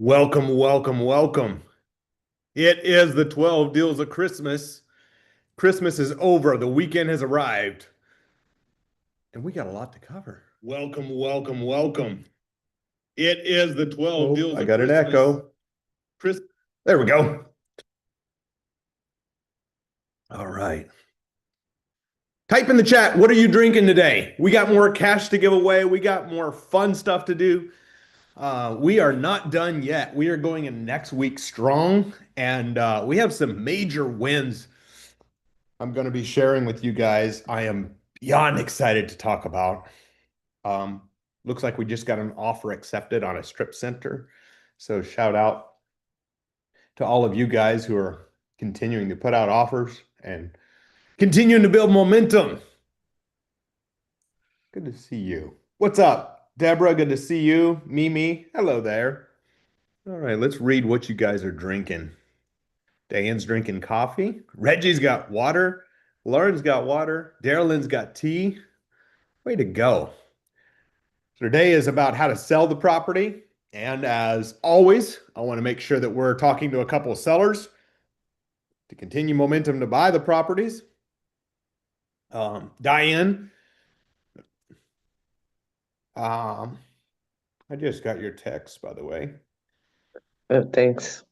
Welcome, welcome, welcome. It is the 12 deals of Christmas. Christmas is over. The weekend has arrived, and we got a lot to cover. Welcome, welcome, welcome. It is the 12 deals I of got an Christmas. echo. Chris, There we go. all right. Type in the chat, what are you drinking today? We got more cash to give away. We got more fun stuff to do. We are not done yet. We are going in next week strong, and we have some major wins I'm going to be sharing with you guys. I am beyond excited to talk about. Um, Looks like we just got an offer accepted on a strip center. So shout out to all of you guys who are continuing to put out offers and continuing to build momentum. Good to see you. What's up, Deborah? Good to see you. Mimi, hello there. All right, let's read what you guys are drinking. Diane's drinking coffee. Reggie's got water. Lauren's got water. Darylyn's got tea. Way to go. So today is about how to sell the property. And as always, I want to make sure that we're talking to a couple of sellers to continue momentum to buy the properties. Diane, um, I just got your text, by the way. Oh, thanks.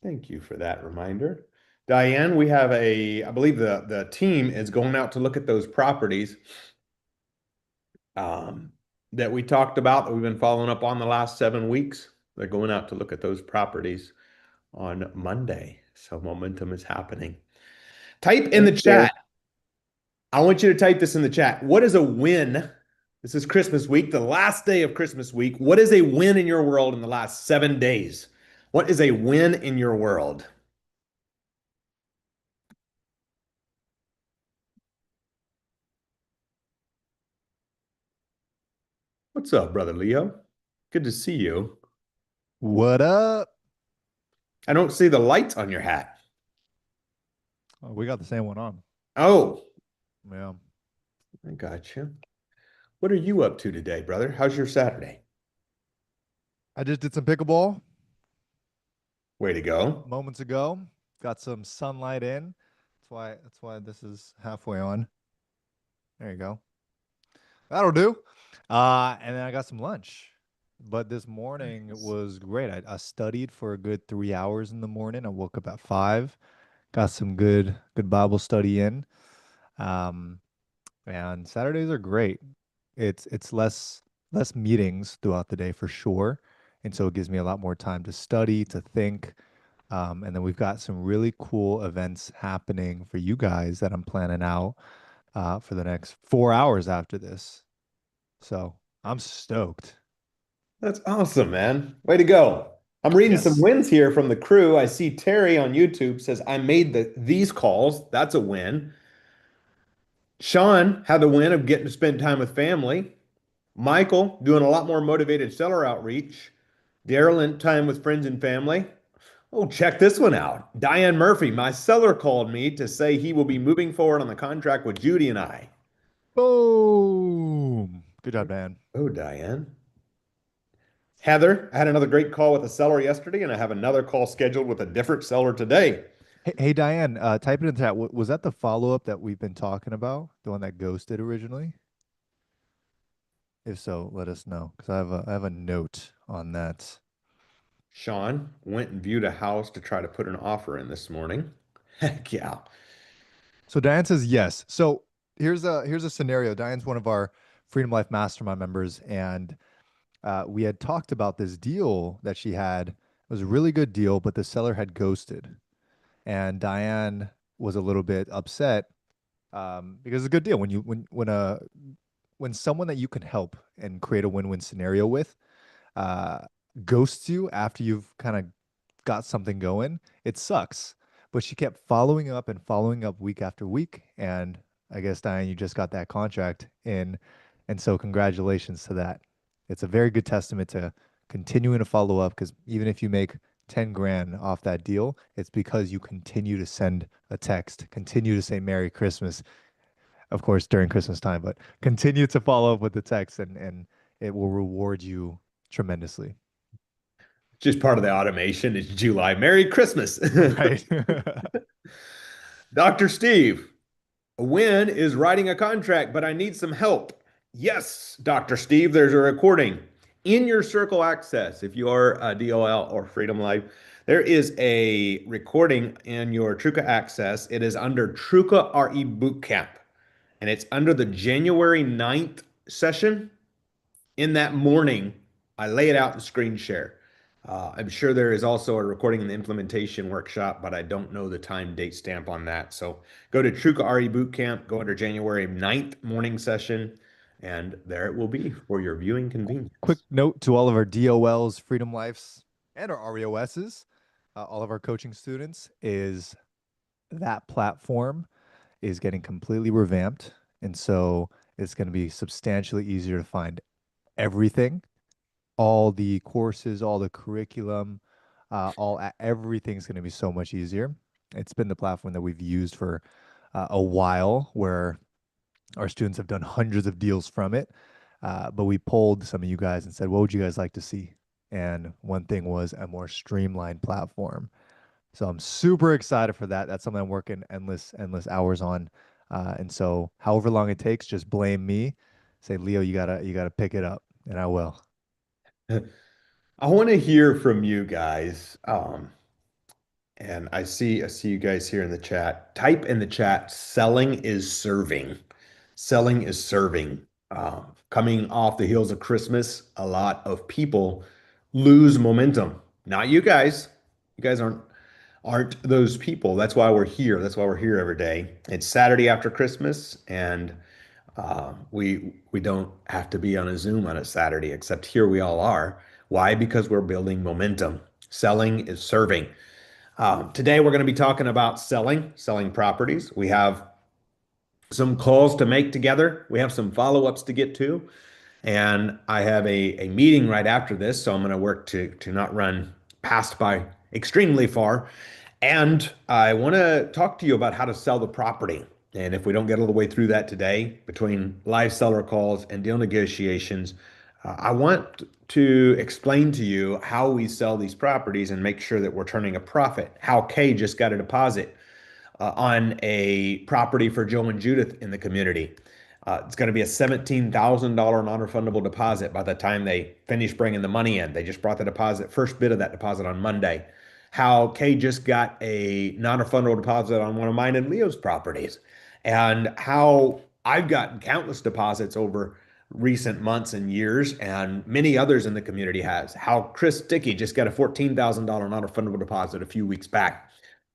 Thank you for that reminder. Diane, we have I believe the team is going out to look at those properties um, that we talked about that we've been following up on the last 7 weeks. They're going out to look at those properties on Monday. So momentum is happening. Type in the Thank you. chat. I want you to type this in the chat. What is a win? This is Christmas week, the last day of Christmas week. What is a win in your world in the last 7 days? What is a win in your world? What's up, brother Leo? Good to see you. What up? I don't see the lights on your hat. Oh, we got the same one on. Oh, Yeah. I got you. What are you up to today, brother? How's your Saturday? I just did some pickleball Way to go. moments ago. Got some sunlight in. That's why this is halfway on. There you go. That'll do. And then I got some lunch. But this morning it was great. I studied for a good 3 hours in the morning. I woke up at 5, got some good Bible study in. Um, and Saturdays are great. It's less meetings throughout the day for sure, and so it gives me a lot more time to study, to think. And then we've got some really cool events happening for you guys that I'm planning out for the next 4 hours after this. So I'm stoked. That's awesome, man. Way to go. I'm reading some Yes. wins here from the crew. I see Terry on YouTube says, I made these calls. That's a win. Sean had the win of getting to spend time with family. Michael doing a lot more motivated seller outreach. Darylyn, time with friends and family. Oh, check this one out. Diane Murphy, my seller called me to say he will be moving forward on the contract with Judy and I. Boom. Good job, Dan. Oh, Diane. Heather, I had another great call with a seller yesterday, and I have another call scheduled with a different seller today. Hey, Diane, type it in the chat. Was that the follow-up that we've been talking about? The one that ghosted originally? If so, let us know because I have a note on that. Sean went and viewed a house to try to put an offer in this morning. Heck yeah. So Diane says yes. So here's a scenario. Diane's one of our Freedom Life Mastermind members, and we had talked about this deal that she had. It was a really good deal, but the seller had ghosted, and Diane was a little bit upset because it's a good deal when someone that you can help and create a win-win scenario with uh, ghosts you after you've kind of got something going, it sucks. But she kept following up week after week. And I guess, Diane, you just got that contract in. And so, congratulations to that. It's a very good testament to continuing to follow up because even if you make 10 grand off that deal, it's because you continue to send a text, continue to say Merry Christmas, of course, during Christmas time, but continue to follow up with the text and it will reward you tremendously. Just part of the automation. It's July. Merry Christmas. Right. Dr. Steve, a win is writing a contract, but I need some help. Yes, Dr. Steve, there's a recording. In your Circle Access, if you are a DOL or Freedom Life, there is a recording in your Truca Access. It is under Truca RE Bootcamp, and it's under the January 9th session. In that morning, I lay it out in screen share. I'm sure there is also a recording in the implementation workshop, but I don't know the time date stamp on that. So go to Truca RE Bootcamp, go under January 9th morning session, and there it will be for your viewing Quick convenience. note to all of our DOLs, Freedom Lifes, and our REOSs, all of our coaching students, is that platform is getting completely revamped. And so it's going to be substantially easier to find everything, all the courses, all the curriculum, everything's going to be so much easier. It's been the platform that we've used for a while, where our students have done hundreds of deals from it. But we polled some of you guys and said, what would you guys like to see? And one thing was a more streamlined platform. So I'm super excited for that. That's something I'm working endless hours on. And so however long it takes, just blame me. Say, Leo, you gotta pick it up, and I will. I want to hear from you guys. And I see you guys here in the chat. Type in the chat, selling is serving. Selling is serving. Coming off the heels of Christmas, a lot of people lose momentum. Not you guys. You guys aren't those people. That's why we're here. That's why we're here every day. It's Saturday after Christmas, and we don't have to be on a Zoom on a Saturday, except here we all are. Why? Because we're building momentum. Selling is serving. Today, we're going to be talking about selling properties. We have some calls to make together. We have some follow-ups to get to. And I have a meeting right after this. So I'm going to work to not run past by extremely far. And I want to talk to you about how to sell the property. And if we don't get all the way through that today, between live seller calls and deal negotiations, I want to explain to you how we sell these properties and make sure that we're turning a profit. How Kay just got a deposit on a property for Joe and Judith in the community. It's going to be a $17,000 non-refundable deposit by the time they finish bringing the money in. They just brought the deposit, first bit of that deposit on Monday. How Kay just got a non-refundable deposit on one of mine and Leo's properties, and how I've gotten countless deposits over recent months and years, and many others in the community has. How Chris Dickey just got a $14,000 non-refundable deposit a few weeks back,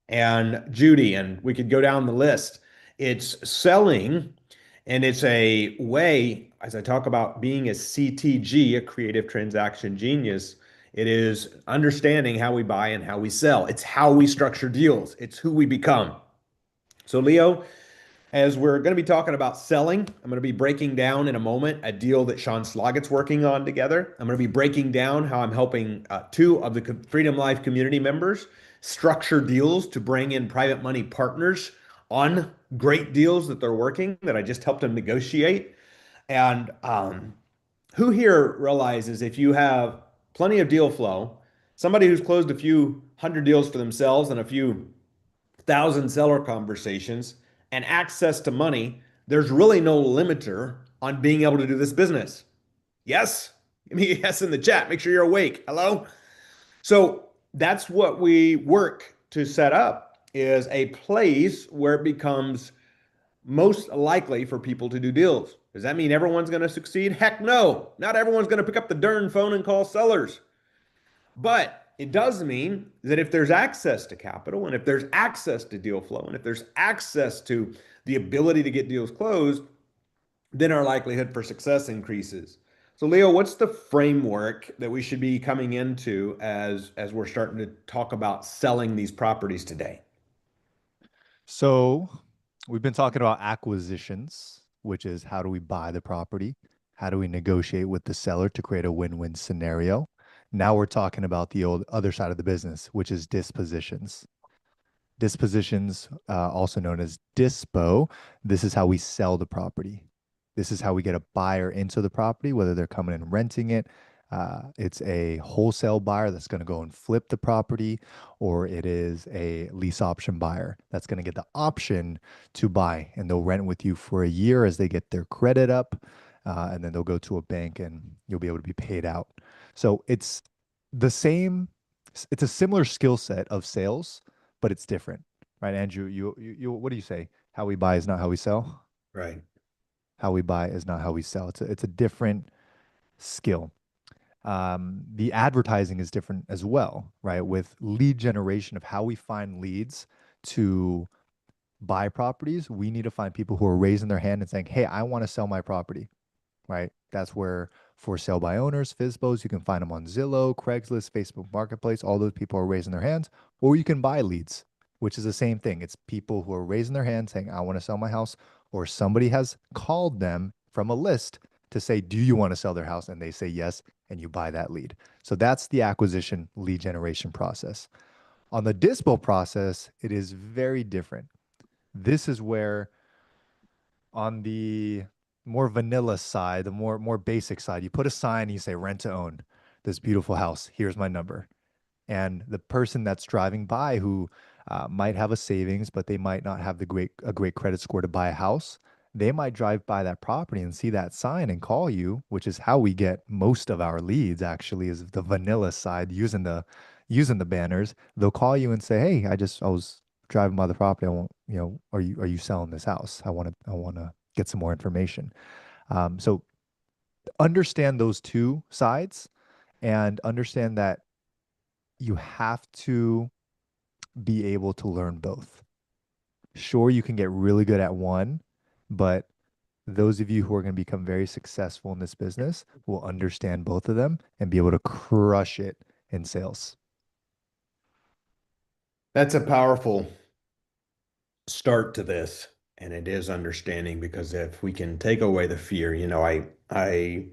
and Judy, and we could go down the list. It's selling, and it's a way, as I talk about being a CTG, a creative transaction genius, it is understanding how we buy and how we sell. It's how we structure deals. It's who we become. So, Leo, as we're going to be talking about selling, I'm going to be breaking down in a moment a deal that Sean Sloggett's working on together. I'm going to be breaking down how I'm helping two of the Freedom Life community members structure deals to bring in private money partners on great deals that they're working that I just helped them negotiate. And who here realizes if you have plenty of deal flow, somebody who's closed a few hundred deals for themselves and a few thousand seller conversations and access to money, there's really no limiter on being able to do this business. Yes? Give me a yes in the chat. Make sure you're awake. Hello? So that's what we work to set up, is a place where it becomes most likely for people to do deals. Does that mean everyone's going to succeed? Heck no. Not everyone's going to pick up the darn phone and call sellers. But it does mean that if there's access to capital, and if there's access to deal flow, and if there's access to the ability to get deals closed, then our likelihood for success increases. So, Leo, what's the framework that we should be coming into as we're starting to talk about selling these properties today? So we've been talking about acquisitions, which is how do we buy the property? How do we negotiate with the seller to create a win-win scenario? Now we're talking about the old other side of the business, which is dispositions. Dispositions, also known as dispo, this is how we sell the property. This is how we get a buyer into the property, whether they're coming and renting it, It's a wholesale buyer that's going to go and flip the property, or it is a lease option buyer that's going to get the option to buy, and they'll rent with you for a year as they get their credit up, and then they'll go to a bank and you'll be able to be paid out. So it's the same, it's a similar skill set of sales, but it's different, right? Andrew, what do you say? How we buy is not how we sell. Right. How we buy is not how we sell. It's a different skill. The advertising is different as well, right? With lead generation of how we find leads to buy properties, we need to find people who are raising their hand and saying, "Hey, I want to sell my property." Right? That's where for sale by owners, FISBOs, you can find them on Zillow, Craigslist, Facebook Marketplace. All those people are raising their hands, or you can buy leads, which is the same thing. It's people who are raising their hand saying, "I want to sell my house," or somebody has called them from a list to say, "Do you want to sell their house?" And they say yes, and you buy that lead. So that's the acquisition lead generation process. On the dispo process, it is very different. This is where on the more vanilla side, the more basic side, you put a sign and you say rent to own this beautiful house. Here's my number. And the person that's driving by who might have a savings, but they might not have a great credit score to buy a house, they might drive by that property and see that sign and call you, which is how we get most of our leads actually is the vanilla side using the banners. They'll call you and say, "Hey, I was driving by the property. I want, are you selling this house? I want to get some more information." So understand those two sides and understand that you have to be able to learn both. Sure, you can get really good at one, but those of you who are going to become very successful in this business will understand both of them and be able to crush it in sales. That's a powerful start to this, and it is understanding because if we can take away the fear, I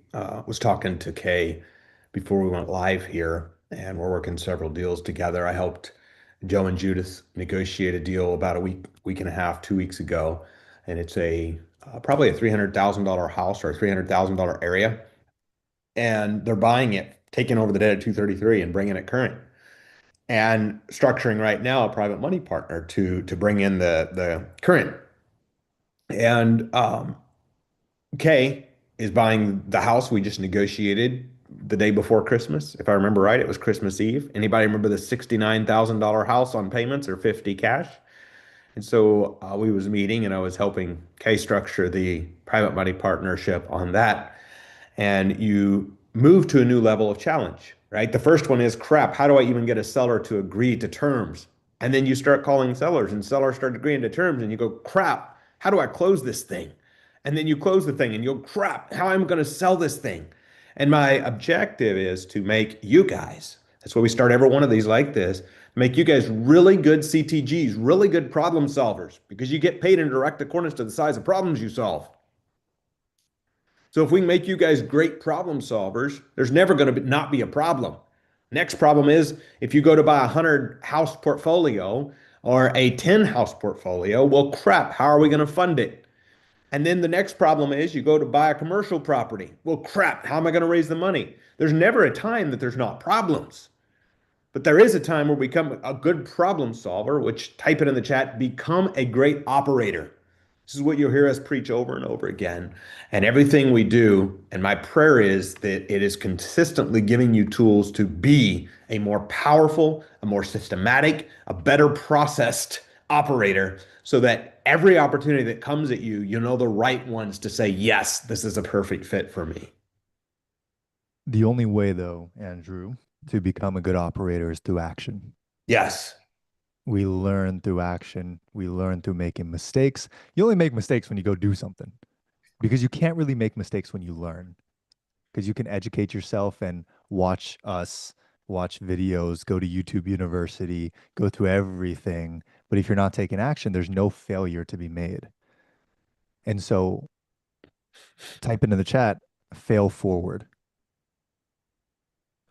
was talking to Kay before we went live here, and we're working several deals together. I helped Joe and Judith negotiate a deal about a week and a half, 2 weeks ago, and it's a probably a $300,000 house or a $300,000 area, and they're buying it, taking over the debt at 233 and bringing it current and structuring right now a private money partner to bring in the current. And Kay is buying the house we just negotiated the day before Christmas. If I remember right, it was Christmas Eve. Anybody remember the $69,000 house on payments or 50 cash? And so we was meeting and I was helping Kay structure the private money partnership on that. And you move to a new level of challenge, right? The first one is crap, how do I even get a seller to agree to terms? And then you start calling sellers and sellers start agreeing to terms and you go, crap, how do I close this thing? And then you close the thing and you go, crap, how am I going to sell this thing? And my objective is to make you guys, that's why we start every one of these like this, make you guys really good CTGs, really good problem solvers, because you get paid in direct accordance to the size of problems you solve. So if we can make you guys great problem solvers, there's never going to not be a problem. Next problem is if you go to buy a 100 house portfolio or a 10 house portfolio, well, crap, how are we going to fund it? And then the next problem is you go to buy a commercial property. Well, crap, how am I going to raise the money? There's never a time that there's not problems. But there is a time where we become a good problem solver, which type it in the chat, become a great operator. This is what you'll hear us preach over and over again. And everything we do, and my prayer is that it is consistently giving you tools to be a more powerful, a more systematic, a better processed operator so that every opportunity that comes at you, you know the right ones to say, yes, this is a perfect fit for me. The only way, though, Andrew, to become a good operator is through action. Yes. We learn through action. We learn through making mistakes. You only make mistakes when you go do something because you can't really make mistakes when you learn because you can educate yourself and watch us, watch videos, go to YouTube University, go through everything. But if you're not taking action, there's no failure to be made. And so type into the chat, fail forward.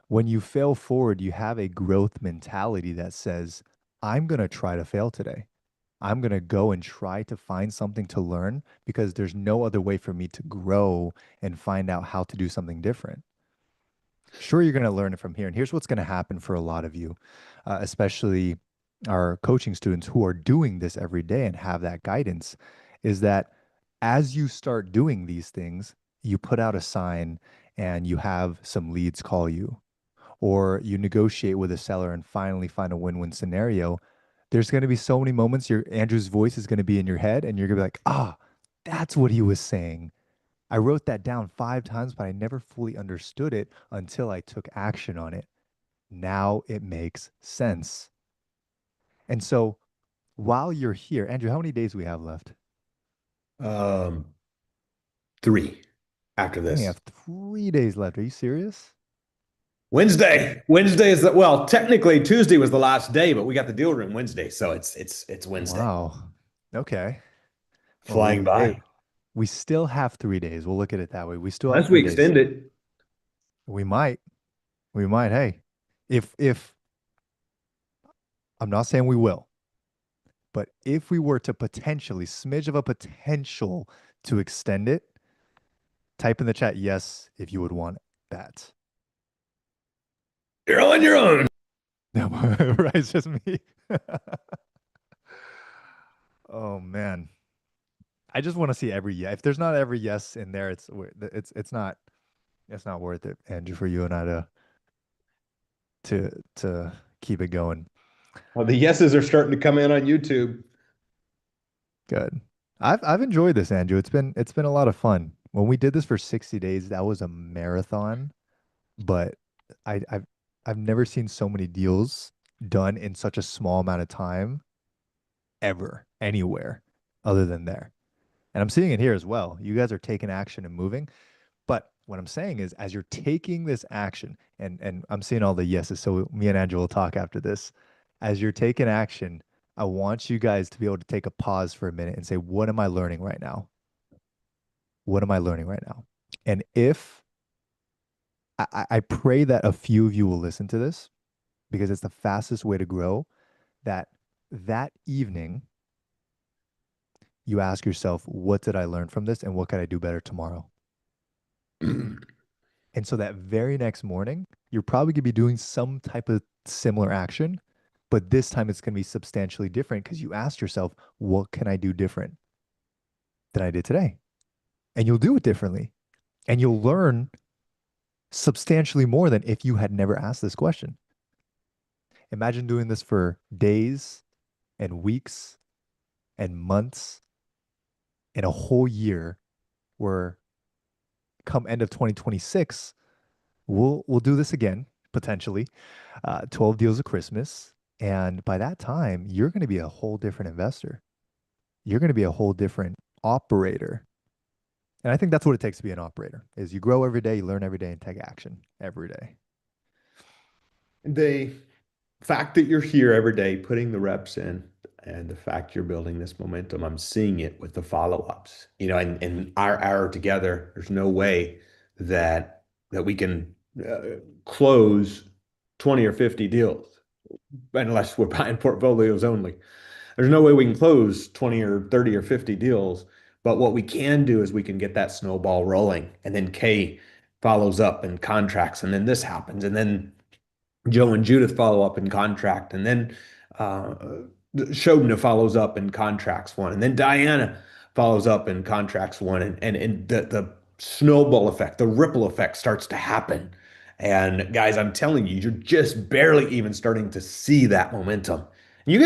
When you fail forward, you have a growth mentality that says, I'm going to try to fail today. I'm going to go and try to find something to learn because there's no other way for me to grow and find out how to do something different. Sure, you're going to learn it from here. And here's what's going to happen for a lot of you, especially our coaching students who are doing this every day and have that guidance, is that as you start doing these things, you put out a sign and you have some leads call you, or you negotiate with a seller and finally find a win-win scenario. There's going to be so many moments your Andrew's voice is going to be in your head and you're going to be like, ah, that's what he was saying. I wrote that down 5 times, but I never fully understood it until I took action on it. Now it makes sense. And so while you're here, Andrew, how many days do we have left? Um, 3 after We only this. have 3 days left. Are you serious? Wednesday. Wednesday is the well, technically Tuesday was the last day, but we got the deal room Wednesday, so it's Wednesday. Wow. Okay. Well, Flying by. we still have 3 days. We'll look at it that way. We still have Unless we 3 days. extend it. We might. We might. Hey, if I'm not saying we will, but if we were to potentially, smidge of a potential to extend it, type in the chat yes if you would want that. You're on your own. No, right? It's just me. Oh man, I just want to see every yes. If there's not every yes in there, it's not worth it, Andrew, for you and I to keep it going. Well, the yeses are starting to come in on YouTube. Good. I've enjoyed this, Andrew. It's been a lot of fun. When we did this for 60 days, that was a marathon, but I, I've I've never seen so many deals done in such a small amount of time ever, anywhere other than there. And I'm seeing it here as well. You guys are taking action and moving. But what I'm saying is, as you're taking this action, and I'm seeing all the yeses, so me and Andrew will talk after this. As you're taking action, I want you guys to be able to take a pause for a minute and say, what am I learning right now? What am I learning right now? And if I pray that a few of you will listen to this because it's the fastest way to grow, that evening you ask yourself, what did I learn from this and what can I do better tomorrow? And so that very next morning, you're probably going to be doing some type of similar action, but this time it's going to be substantially different because you asked yourself, what can I do different than I did today? And you'll do it differently. And you'll learn substantially more than if you had never asked this question. Imagine doing this for days and weeks and months and a whole year where come end of 2026, we'll do this again, potentially. 12 deals of Christmas. And by that time, you're going to be a whole different investor. You're going to be a whole different operator. And I think that's what it takes to be an operator is you grow every day, you learn every day, and take action every day. The fact that you're here every day putting the reps in and the fact you're building this momentum, I'm seeing it with the follow-ups. In our hour together, there's no way that we can close 20 or 50 deals unless we're buying portfolios only. There's no way we can close 20 or 30 or 50 deals. But what we can do is we can get that snowball rolling. And then Kay follows up and contracts. And then this happens. And then Joe and Judith follow up and contract. And then uh, Shobna follows up and contracts one. And then Diana follows up and contracts one. And the snowball effect, the ripple effect starts to happen. And guys, I'm telling you, you're just barely even starting to see that momentum. You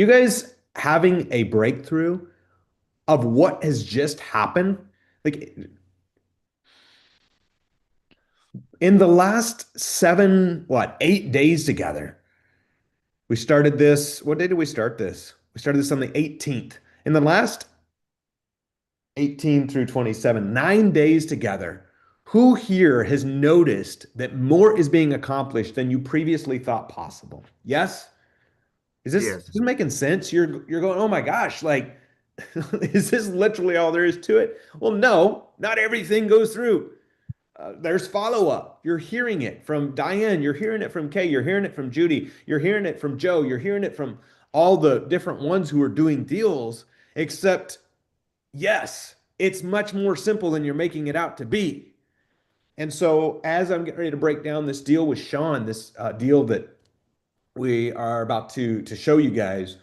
guys having a breakthrough of what has just happened, like in the last 8 days together, we started this. What day did we start this? We started this on the 18th. In the last 18 through 27, 9 days together, who here has noticed that more is being accomplished than you previously thought possible? Yes? Is this making sense? You're going, oh my gosh, like, is this literally all there is to it? Well, no, not everything goes through. There's follow up. You're hearing it from Diane. You're hearing it from Kay. You're hearing it from Judy. You're hearing it from Joe. You're hearing it from all the different ones who are doing deals, except, yes, it's much more simple than you're making it out to be. And so, as I'm getting ready to break down this deal with Sean, this deal that we are about to show you guys,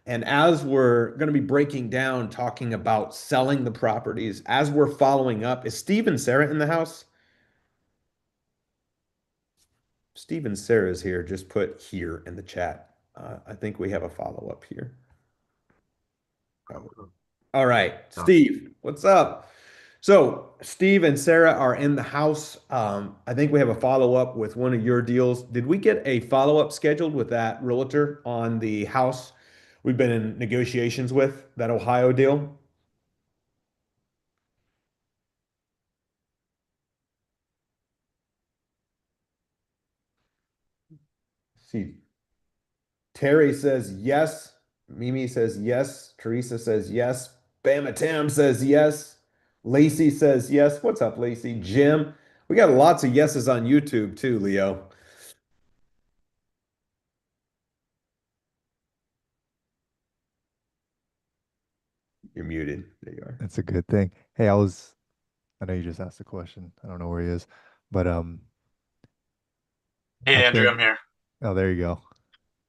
and as we're going to be breaking down, talking about selling the properties, as we're following up, is Steve and Sarah in the house? Steve and Sarah's here. Just put here in the chat. I think we have a follow-up here. Oh. All right, Steve, what's up? So Steve and Sarah are in the house. I think we have a follow-up with one of your deals. Did we get a follow-up scheduled with that realtor on the house we've been in negotiations with, that Ohio deal? See, Terry says yes. Mimi says yes. Teresa says yes. Bama Tam says yes. Lacey says yes. What's up, Lacey? Jim. We got lots of yeses on YouTube too, Leo. You're muted. There you are. That's a good thing. Hey, I know you just asked a question. I don't know where he is, but I Hey Andrew, think, I'm here. oh, there you go.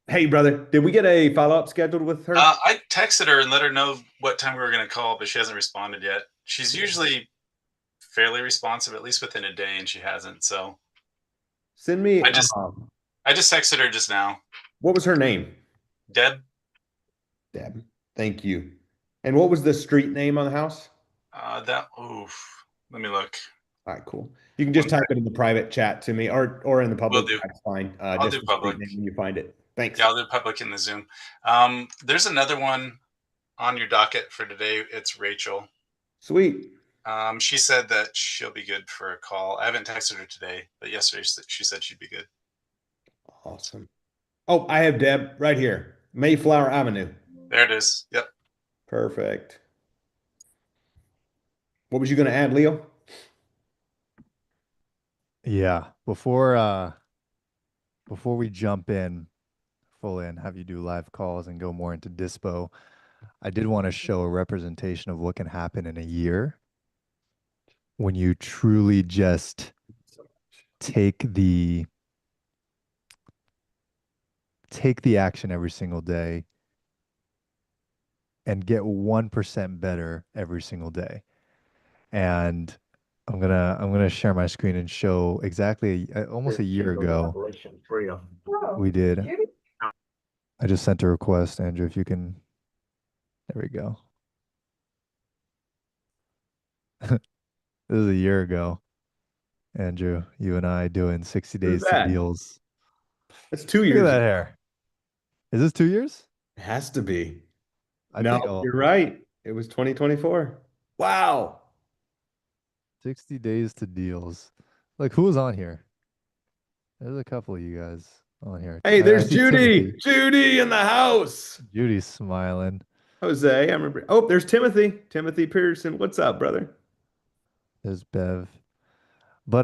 Hey, brother, did we get a follow-up scheduled with her? I texted her and let her know what time we were going to call, but she hasn't responded yet. She's usually fairly responsive, at least within a day, and she hasn't. So Send me, I just texted her just now. what was her name? Deb. Deb. Thank you. And what was the street name on the house? Let me look. All right, cool. You can just type it in the private chat to me or in the public. Will do. That's fine. I'll Just do the street public. name when you find it. Thanks. Yeah, I'll do public in the Zoom. There's another one on your docket for today. It's Rachel. Sweet. She said that she'll be good for a call. I haven't texted her today, but yesterday she said she'd be good. Awesome. Oh, I have Deb right here. Mayflower Avenue. There it is. Yep. Perfect. What was you going to add, Leo? Yeah, before we jump in full in, have you do live calls and go more into dispo, I did want to show a representation of what can happen in a year when you truly just take the action every single day and get 1% better every single day. And I'm gonna share my screen and show exactly almost a year ago we did. I just sent a request, Andrew, if you can. There we go. This is a year ago, Andrew, you and I doing 60 Who's days to that? deals. That's 2 Look at years. that hair. Is this 2 years? It has to be. I No, think you're right. It was 2024. Wow. 60 days to deals. Like, who was on here? There's a couple of you guys on here. Hey, I there's see Judy. Timothy. Judy in the house. Judy's smiling. Jose, I remember. Oh, there's Timothy. Timothy Pearson. What's up, brother? There's Bev. But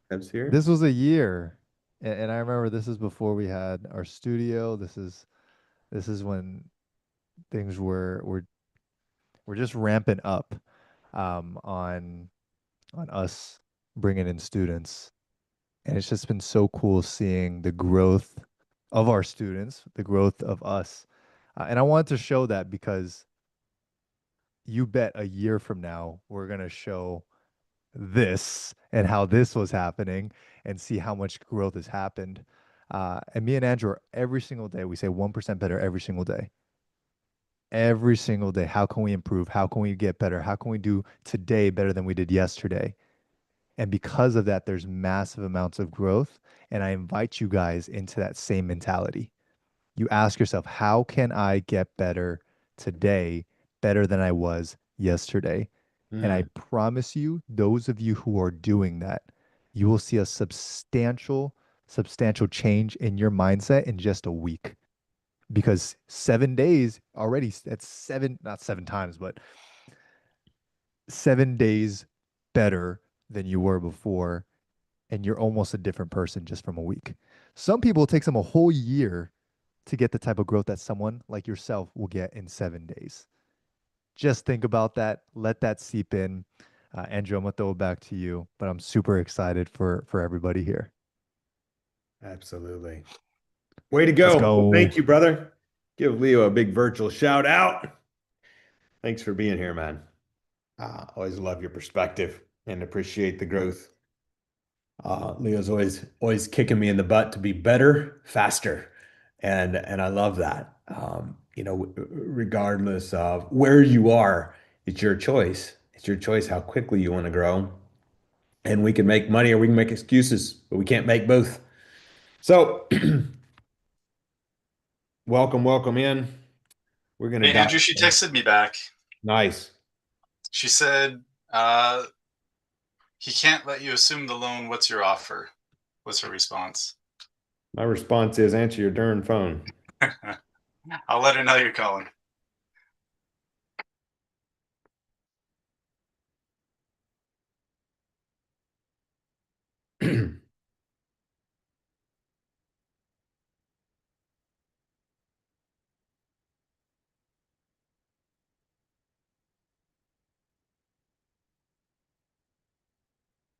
Bev's here. this was a year, and I remember this is before we had our studio. This is when things were just ramping up on us bringing in students, and it's just been so cool seeing the growth of our students, the growth of us, and I wanted to show that because you bet a year from now we're gonna show this and how this was happening and see how much growth has happened. And me and Andrew, every single day, we say 1% better every single day. Every single day. How can we improve? How can we get better? How can we do today better than we did yesterday? And because of that, there's massive amounts of growth. And I invite you guys into that same mentality. You ask yourself, how can I get better today, better than I was yesterday? And I promise you, those of you who are doing that, you will see a substantial change in your mindset in just a week. Because 7 days already, that's not 7 times, but 7 days better than you were before. And you're almost a different person just from a week. Some people, it takes them a whole year to get the type of growth that someone like yourself will get in 7 days. Just think about that. Let that seep in. Andrew, I'm gonna throw it back to you, but I'm super excited for everybody here. Absolutely. Way to Let's go. Well, go. thank you, brother. Give Leo a big virtual shout out. Thanks for being here, man. Always love your perspective and appreciate the growth. Leo's always kicking me in the butt to be better, faster, and I love that. Regardless of where you are, it's your choice. It's your choice how quickly you want to grow, and we can make money or we can make excuses, but we can't make both. So, welcome in. We're gonna Hey, dive Andrew, she in. texted me back. Nice. She said, he can't let you assume the loan. What's your offer? Was her response. My response is answer your darn phone. I'll let her know you're calling.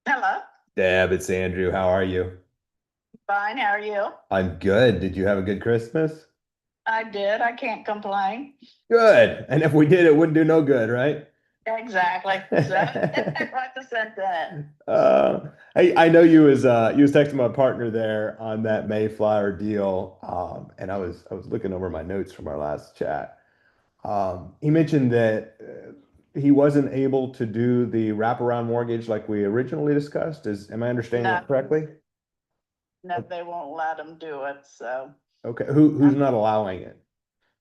Hello. Deb, it's Andrew. How are you? Fine. How are you? I'm good. Did you have a good Christmas? I did. I can't complain. Good. And if we did, it wouldn't do no good, right? Exactly. So, right the sentence. I know you was texting my partner there on that Mayflower deal, and I was looking over my notes from our last chat. He mentioned that he wasn't able to do the wraparound mortgage like we originally discussed. Am I understanding that No. correctly? No, they won't let them do it. So Okay. Who's not allowing it?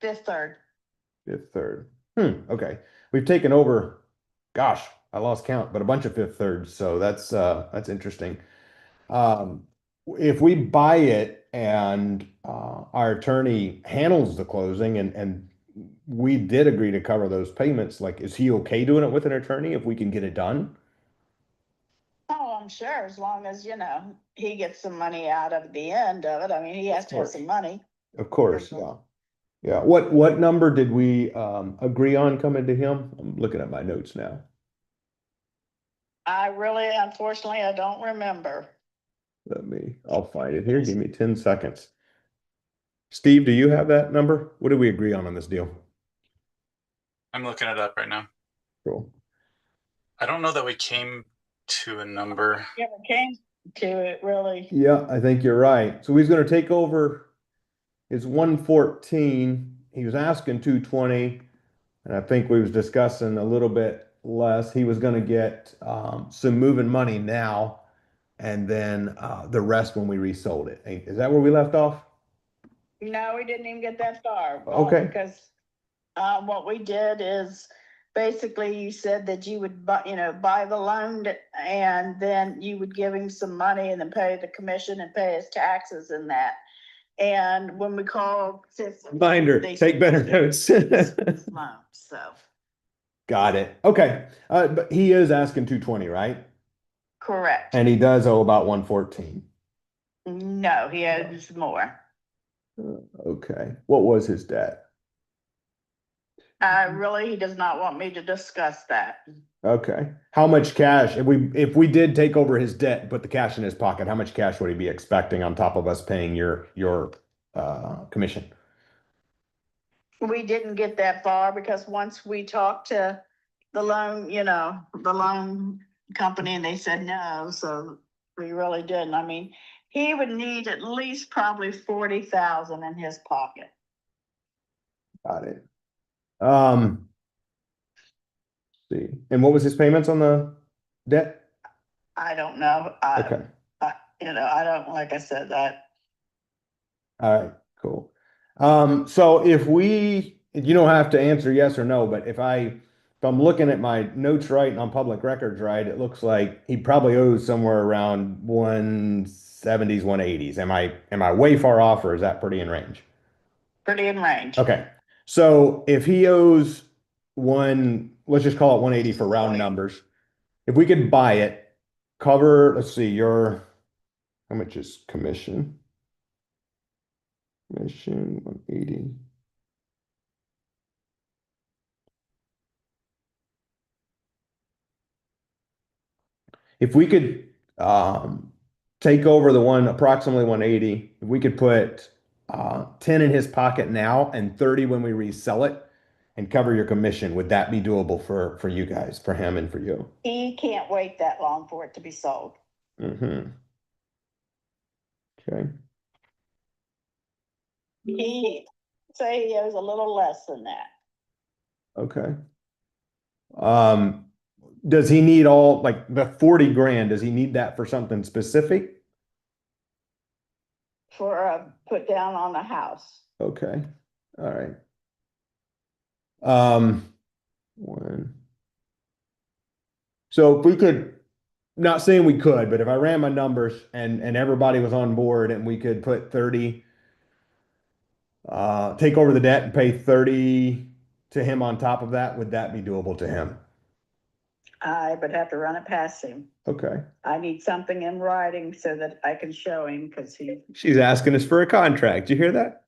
Fifth Third. Fifth Third. Okay. We've taken over, gosh, I lost count, but a bunch of Fifth Thirds. So that's interesting. Um, if we buy it and our attorney handles the closing and we did agree to cover those payments, like, is he okay doing it with an attorney if we can get it done? Oh, I'm sure, as long as, he gets some money out of the end of it. I mean, he has to have some money. Of course, yeah. Yeah. What number did we agree on coming to him? I'm looking at my notes now. Unfortunately, I don't remember. I'll find it here. Give me 10 seconds. Steve, do you have that number? What did we agree on this deal? I'm looking it up right now. Cool. I don't know that we came to a number. Never came to it, really. Yeah, I think you're right. So he's going to take over his 114. He was asking 220, and I think we was discussing a little bit less. He was going to get some moving money now, and then the rest when we resold it. Is that where we left off? No, we didn't even get that far. Okay. Because what we did is basically you said that you would buy the loan and then you would give him some money and then pay the commission and pay his taxes and that. And when we called Binder, take better notes. loan, so Got it. Okay. But he is asking 220, right? correct. And he does owe about 114. No, he owes more. Okay. What was his debt? Really, he does not want me to discuss that. Okay. How much cash, if we did take over his debt and put the cash in his pocket, how much cash would he be expecting on top of us paying your commission? We didn't get that far because once we talked to the loan company and they said no, so we really didn't. I mean, he would need at least probably 40,000 in his pocket. Got it. See. And what was his payments on the debt? I don't know. Okay. I don't, like I said, that. All right, cool. So you don't have to answer yes or no, but if I'm looking at my notes right and on public records right, it looks like he probably owes somewhere around 170s, 180s. Am I way far off, or is that pretty in range? Pretty in range. Okay. So if he owes let's just call it 180 for round numbers. If we could buy it, let's see, how much is commission? Commission 180. if we could take over the one approximately 180, if we could put 10 in his pocket now and 30 when we resell it and cover your commission, would that be doable for you guys, for him and for you? He can't wait that long for it to be sold. Mm-hmm. Okay. He say he owes a little less than that. Okay. Does he need all, like the 40 grand, does he need that for something specific? For a put down on a house. Okay. All right. One. So if we could, not saying we could, but if I ran my numbers and everybody was on board and we could put 30, take over the debt and pay 30 to him on top of that, would that be doable to him? I would have to run it past him. Okay. I need something in writing so that I can show him because She's asking us for a contract. You hear that?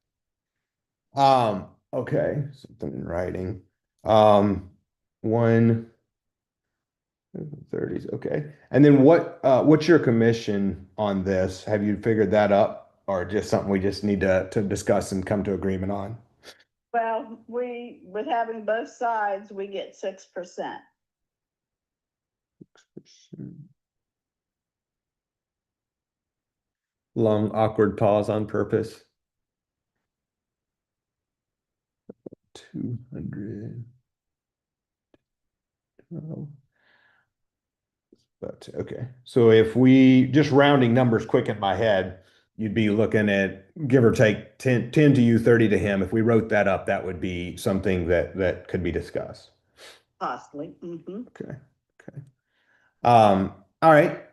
Okay, something in writing. One 30s, okay. And then what's your commission on this? Have you figured that up, or just something we just need to discuss and come to agreement on? well, with having both sides, we get 6%. Long, awkward pause on purpose. 200. But okay. So if we just rounding numbers quick in my head, you'd be looking at give or take 10 to you, 30 to him. If we wrote that up, that would be something that could be discussed. Possibly. Mm-hmm. Okay. Okay. All right.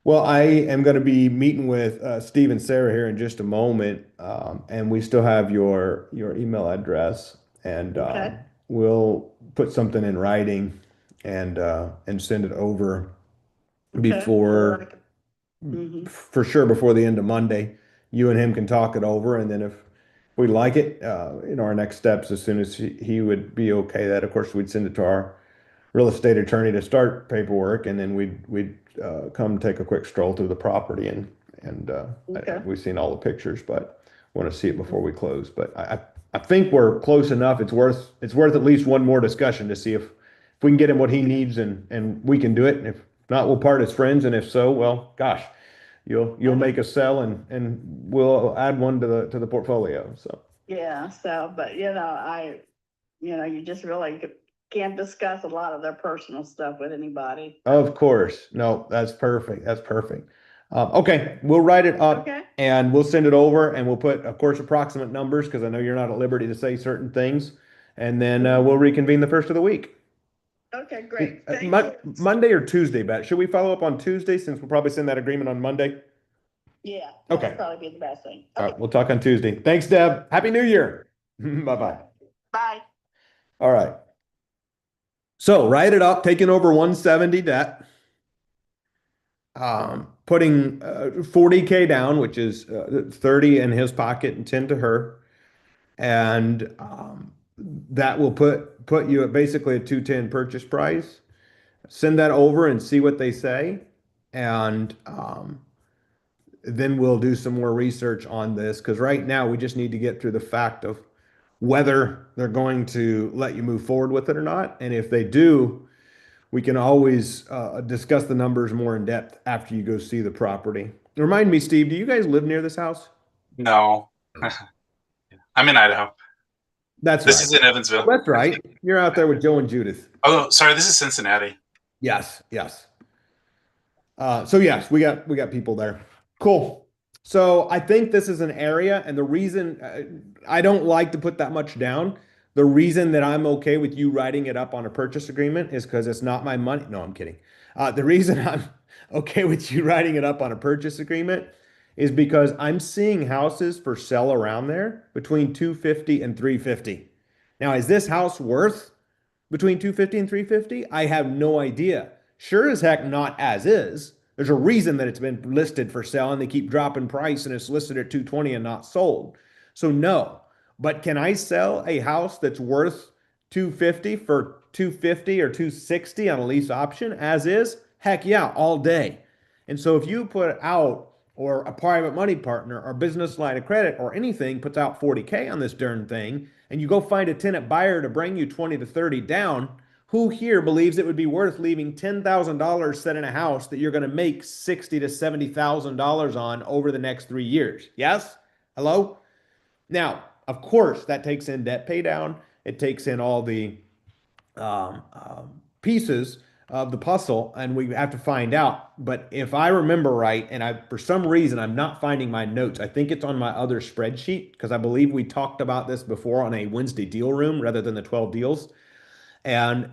Well, I am going to be meeting with Steve and Sarah here in just a moment, and we still have your email address, and Okay. we'll put something in writing and send it over before, Mhm. for sure, before the end of Monday. You and him can talk it over, and then if we like it, our next steps, as soon as he would be okay, that of course we'd send it to our real estate attorney to start paperwork, and then we'd come take a quick stroll through the property and Okay. we've seen all the pictures, but want to see it before we close. But I think we're close enough. It's worth at least one more discussion to see if we can get him what he needs and we can do it. And if not, we'll part as friends. And if so, well, gosh, you'll make a sell and we'll add one to the portfolio. So Yeah, so, but you just really can't discuss a lot of their personal stuff with anybody. of course, no, that's perfect. That's perfect. Okay, we'll write it up Okay. and we'll send it over and we'll put, of course, approximate numbers because I know you're not at liberty to say certain things. And then we'll reconvene the first of the week. Okay, great. Thank you. Monday or Tuesday, Bet. Should we follow up on Tuesday since we'll probably send that agreement on Monday? Yeah, Okay. that'd probably be the best thing. All Okay, right, we'll talk on Tuesday. Thanks, Deb. Happy New Year. Bye-bye. bye. All right. So write it up, taking over 170 debt. Putting 40K down, which is 30 in his pocket and 10 to her. And that will put you at basically a 210 purchase price. Send that over and see what they say. And then we'll do some more research on this because right now we just need to get through the fact of whether they're going to let you move forward with it or not. And if they do, we can always discuss the numbers more in depth after you go see the property. Remind me, Steve, do you guys live near this house? No. I'm in Idaho. That's This right. is in Evansville. That's right. You're out there with Joe and Judith. Oh, sorry, this is Cincinnati. Yes, yes. So yes, we got people there. Cool. So I think this is an area, and the reason I don't like to put that much down, the reason that I'm okay with you writing it up on a purchase agreement is because it's not my money. No, I'm kidding. The reason I'm okay with you writing it up on a purchase agreement is because I'm seeing houses for sale around there between 250 and 350. Now, is this house worth between 250 and 350? I have no idea. Sure as heck not as is. There's a reason that it's been listed for sale and they keep dropping price and it's listed at 220 and not sold. So no. But can I sell a house that's worth 250 for 250 or 260 on a lease option as is? Heck yeah, all day. And so if you put out, or a private money partner or business line of credit or anything puts out 40K on this darn thing, and you go find a tenant buyer to bring you 20 to 30 down, who here believes it would be worth leaving $10,000 set in a house that you're going to make $60 to $70,000 on over the next 3 years? Yes? Hello? Now, of course, that takes in debt pay down. It takes in all the pieces of the puzzle, and we have to find out. But if I remember right, and for some reason I'm not finding my notes, I think it's on my other spreadsheet because I believe we talked about this before on a Wednesday deal room rather than the 12 deals. And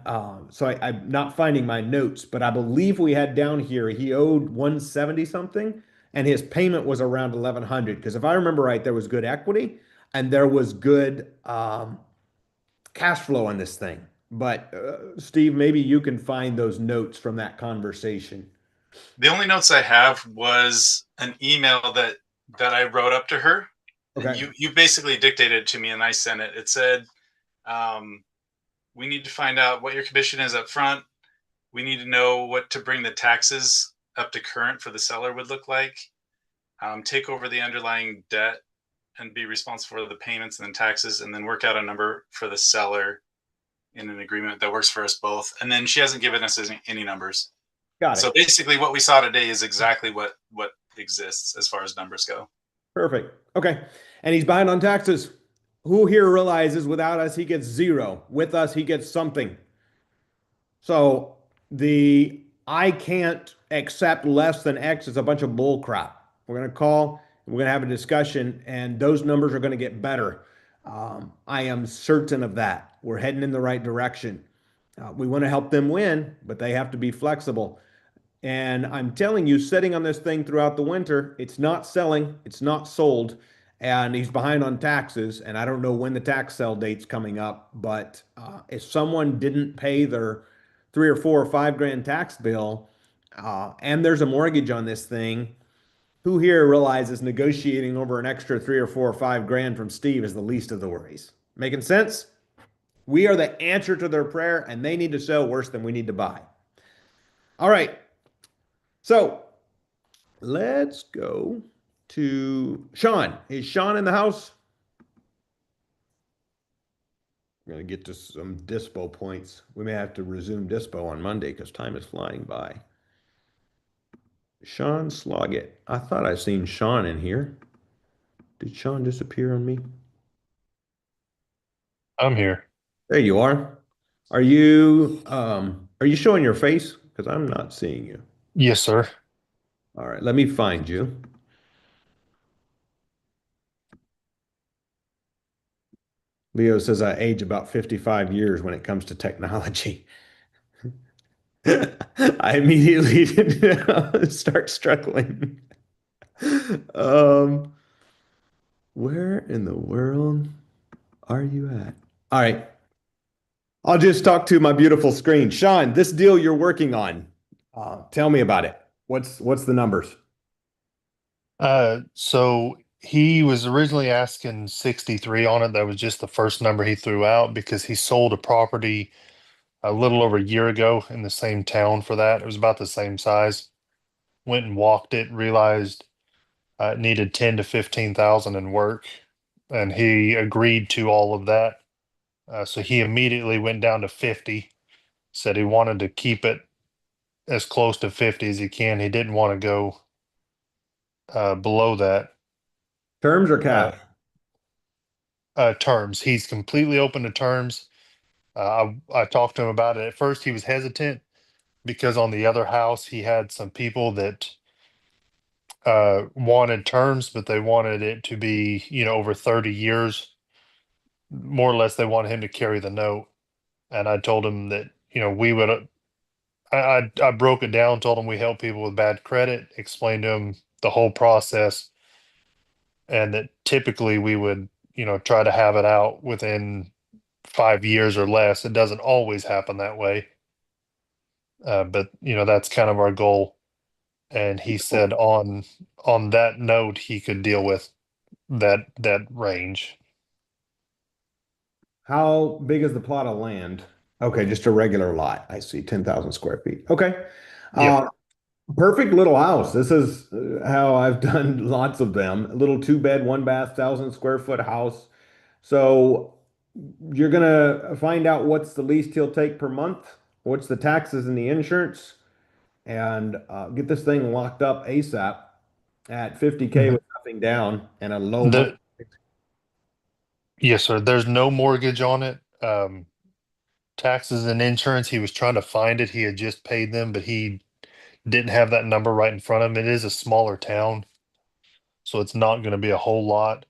so I'm not finding my notes, but I believe we had down here he owed 170 something, and his payment was around 1100. Because if I remember right, there was good equity and there was good cash flow on this thing. But Steve, maybe you can find those notes from that conversation. The only notes I have was an email that I wrote up to her. Okay. You basically dictated it to me, and I sent it. It said, "We need to find out what your commission is up front. We need to know what to bring the taxes up to current for the seller would look like. Take over the underlying debt and be responsible for the payments and then taxes, and then work out a number for the seller in an agreement that works for us both." And then she hasn't given us any numbers. Got So it. basically what we saw today is exactly what exists as far as numbers go. Perfect. Okay. And he's behind on taxes. Who here realizes without us, he gets zero? With us, he gets something. So the I can't accept less than X is a bunch of bull crap. We're going to call, we're going to have a discussion, and those numbers are going to get better. I am certain of that. We're heading in the right direction. We want to help them win, but they have to be flexible. And I'm telling you, sitting on this thing throughout the winter, it's not selling, it's not sold, and he's behind on taxes. And I don't know when the tax sale date's coming up, but if someone didn't pay their 3 or 4 or 5 grand tax bill, and there's a mortgage on this thing, who here realizes negotiating over an extra 3 or 4 or 5 grand from Steve is the least of the worries? Making sense? We are the answer to their prayer, and they need to sell worse than we need to buy. All right. So let's go to Sean. Is Sean in the house? We're going to get to some dispo points. We may have to resume dispo on Monday because time is flying by. Sean Sloggett. I thought I seen Sean in here. Did Sean disappear on me? I'm here. There you are. Are you showing your face? Because I'm not seeing you. Yes, sir. All right, let me find you. Leo says I age about 55 years when it comes to technology. I immediately start struggling. Where in the world are you at? All right. I'll just talk to my beautiful screen. Sean, this deal you're working on, tell me about it. What's the numbers? So he was originally asking 63 on it. That was just the first number he threw out because he sold a property a little over a year ago in the same town for that. It was about the same size. Went and walked it, realized it needed 10 to 15,000 in work, and he agreed to all of that. So he immediately went down to 50. Said he wanted to keep it as close to 50 as he can. He didn't want to go below that. Terms or cash? Terms. He's completely open to terms. I talked to him about it. At first, he was hesitant because on the other house, he had some people that wanted terms, but they wanted it to be, over 30 years. More or less, they wanted him to carry the note. And I told him that, we would. I broke it down, told him we help people with bad credit, explained to him the whole process, and that typically we would, try to have it out within 5 years or less. It doesn't always happen that way. But that's kind of our goal. And he said on that note, he could deal with that range. How big is the plot of land? Okay, just a regular lot. I see 10,000 square feet. Okay. Yep. Perfect little house. This is how I've done lots of them. A little two bed, one bath, 1,000 square foot house. So you're gonna find out what's the least he'll take per month, what's the taxes and the insurance, and get this thing locked up ASAP at 50K Mhm. with nothing down and a low month. The Yes, sir. There's no mortgage on it. Taxes and insurance, he was trying to find it. He had just paid them, but he didn't have that number right in front of him. It is a smaller town, so it's not going to be a whole lot.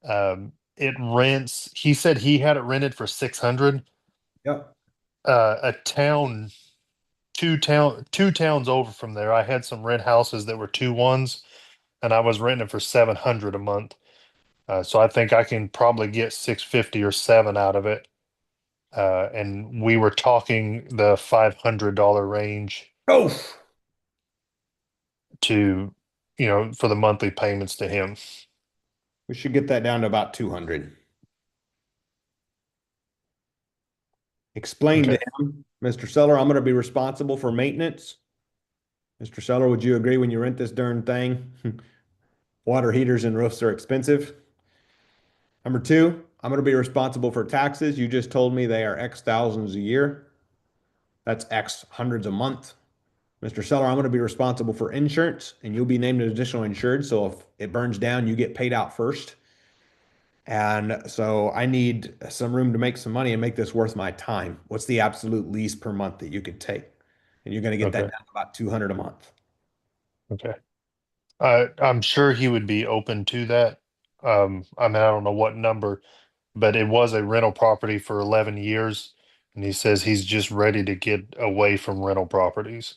It rents. He said he had it rented for 600. Yep. A town, two towns over from there, I had some rent houses that were 2 1s, and I was renting for 700 a month. So I think I can probably get 650 or seven out of it. And we were talking the $500 range Oh, to, for the monthly payments to him. we should get that down to about 200. Explain to Okay. him, Mr. Seller, I'm going to be responsible for maintenance. Mr. Seller, would you agree when you rent this darn thing? Water heaters and roofs are expensive. Number two, I'm going to be responsible for taxes. You just told me they are X thousands a year. That's X hundreds a month. Mr. Seller, I'm going to be responsible for insurance and you'll be named an additional insured. So if it burns down, you get paid out first. And so I need some room to make some money and make this worth my time. What's the absolute least per month that you could take? And you're going to get that Okay. down to about 200 a month. Okay. I'm sure he would be open to that. I mean, I don't know what number, but it was a rental property for 11 years. And he says he's just ready to get away from rental properties.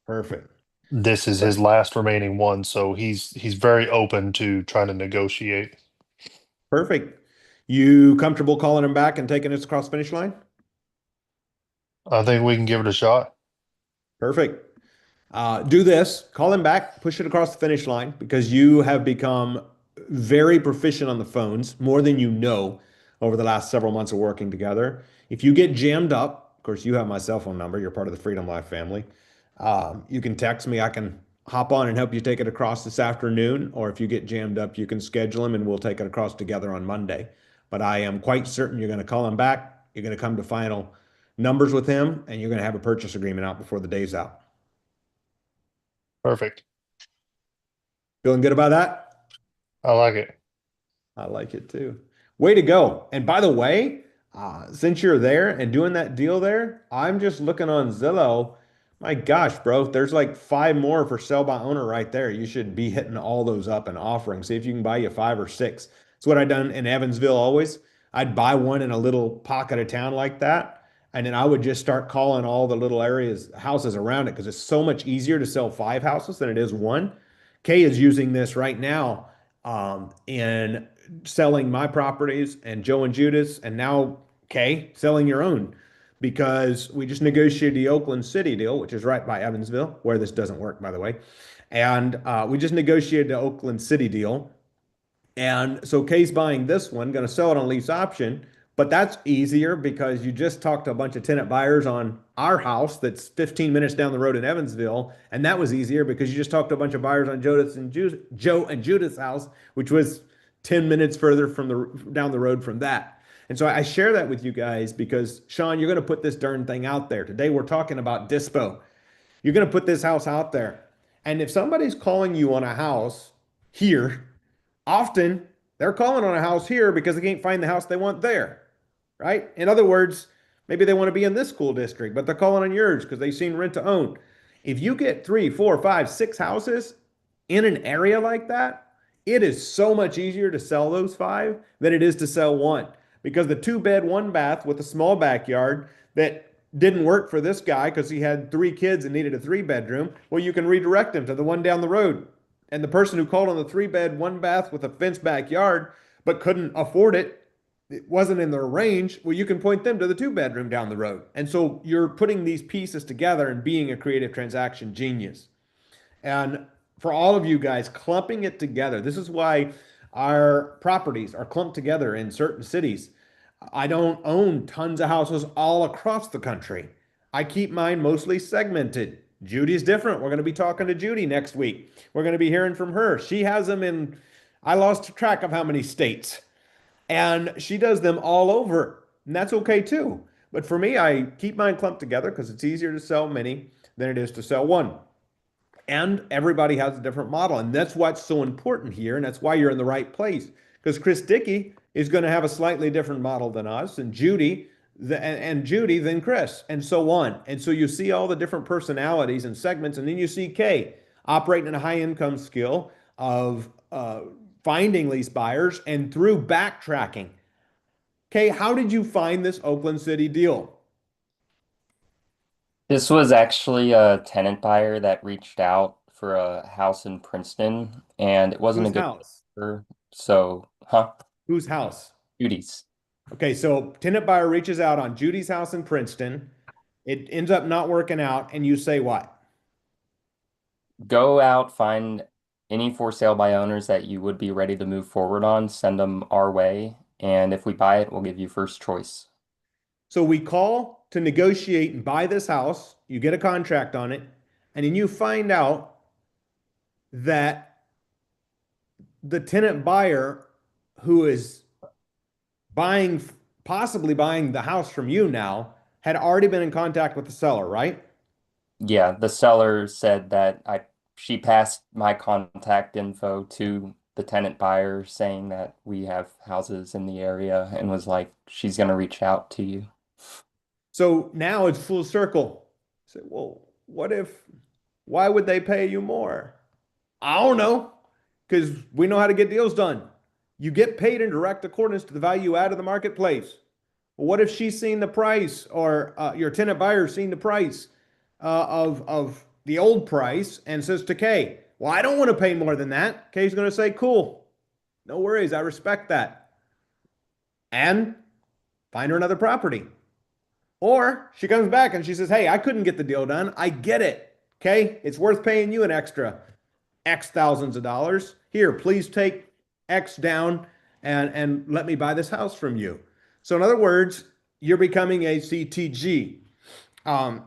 Perfect. This is his last remaining one, so he's very open to trying to negotiate. Perfect. You comfortable calling him back and taking us across the finish line? I think we can give it a shot. Perfect. Do this, call him back, push it across the finish line because you have become very proficient on the phones, more than you know, over the last several months of working together. If you get jammed up, of course, you have my cell phone number, you're part of the Freedom Life family. You can text me, I can hop on and help you take it across this afternoon. Or if you get jammed up, you can schedule him and we'll take it across together on Monday. But I am quite certain you're going to call him back, you're going to come to final numbers with him, and you're going to have a purchase agreement out before the day's out. Perfect. Feeling good about that? I like it. I like it too. Way to go. And by the way, since you're there and doing that deal there, I'm just looking on Zillow. My gosh, bro, there's like five more for sell by owner right there. You should be hitting all those up and offering. See if you can buy you five or six. It's what I done in Evansville always. I'd buy one in a little pocket of town like that. And then I would just start calling all the little areas, houses around it, because it's so much easier to sell five houses than it is one. Kay is using this right now in selling my properties and Joe and Judas, and now Kay selling your own because we just negotiated the Oakland City deal, which is right by Evansville, where this doesn't work, by the way. And we just negotiated the Oakland City deal. And so Kay's buying this one, going to sell it on lease option. But that's easier because you just talked to a bunch of tenant buyers on our house that's 15 minutes down the road in Evansville. And that was easier because you just talked to a bunch of buyers on Joe and Judith's house, which was 10 minutes further from down the road from that. And so I share that with you guys because Sean, you're going to put this darn thing out there. Today we're talking about dispo. You're going to put this house out there. And if somebody's calling you on a house here, often they're calling on a house here because they can't find the house they want there, right? In other words, maybe they want to be in this school district, but they're calling on yours because they've seen rent to own. If you get three, four, five, six houses in an area like that, it is so much easier to sell those five than it is to sell one because the two bed, one bath with a small backyard that didn't work for this guy because he had three kids and needed a three bedroom. Well, you can redirect him to the one down the road. And the person who called on the three bed, one bath with a fenced backyard, but couldn't afford it, it wasn't in their range. Well, you can point them to the two bedroom down the road. And so you're putting these pieces together and being a creative transaction genius. And for all of you guys, clumping it together, this is why our properties are clumped together in certain cities. I don't own tons of houses all across the country. I keep mine mostly segmented. Judy's different. We're going to be talking to Judy next week. We're going to be hearing from her. She has them in, I lost track of how many states, and she does them all over. And that's okay too. But for me, I keep mine clumped together because it's easier to sell many than it is to sell one. And everybody has a different model. And that's what's so important here. And that's why you're in the right place. Because Chris Dickey is going to have a slightly different model than us, and Judy than Chris, and so on. And so you see all the different personalities and segments. And then you see Kay operating in a high income skill of finding lease buyers and through backtracking. Kay, how did you find this Oakland City deal? This was actually a tenant buyer that reached out for a house in Princeton, and it wasn't a Whose good house? offer. So, huh? Whose house? Duties. Okay, so tenant buyer reaches out on Judy's house in Princeton. It ends up not working out, and you say what? Go out, find any for sale by owners that you would be ready to move forward on, send them our way, and if we buy it, we'll give you first choice. So we call to negotiate and buy this house. You get a contract on it, and then you find out that the tenant buyer who is buying, possibly buying the house from you now, had already been in contact with the seller, right? Yeah, the seller said that she passed my contact info to the tenant buyer saying that we have houses in the area and was like, she's gonna reach out to you. So now it's full circle. Say, well, why would they pay you more? I don't know, because we know how to get deals done. You get paid in direct accordance to the value add of the marketplace. Well, what if she's seen the price, or your tenant buyer's seen the price of the old price and says to Kay, well, I don't want to pay more than that. Kay's going to say, cool, no worries, I respect that. And find her another property. Or she comes back and she says, hey, I couldn't get the deal done. I get it. Okay. It's worth paying you an extra X thousands of dollars. Here, please take X down and let me buy this house from you. So in other words, you're becoming a CTG. I'm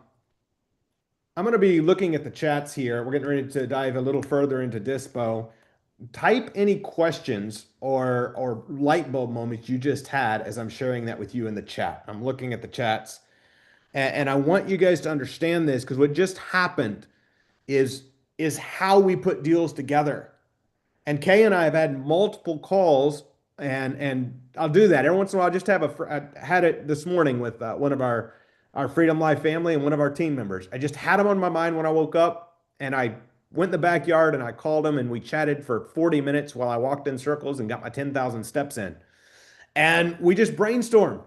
going to be looking at the chats here. We're getting ready to dive a little further into Dispo. Type any questions or light bulb moments you just had as I'm sharing that with you in the chat. I'm looking at the chats, and I want you guys to understand this, because what just happened is how we put deals together. And Kay and I have had multiple calls, and I'll do that every once in a while. I just have I had it this morning with one of our Freedom Life family and one of our team members. I just had them on my mind when I woke up, and I went in the backyard and I called them, and we chatted for 40 minutes while I walked in circles and got my 10,000 steps in. And we just brainstormed.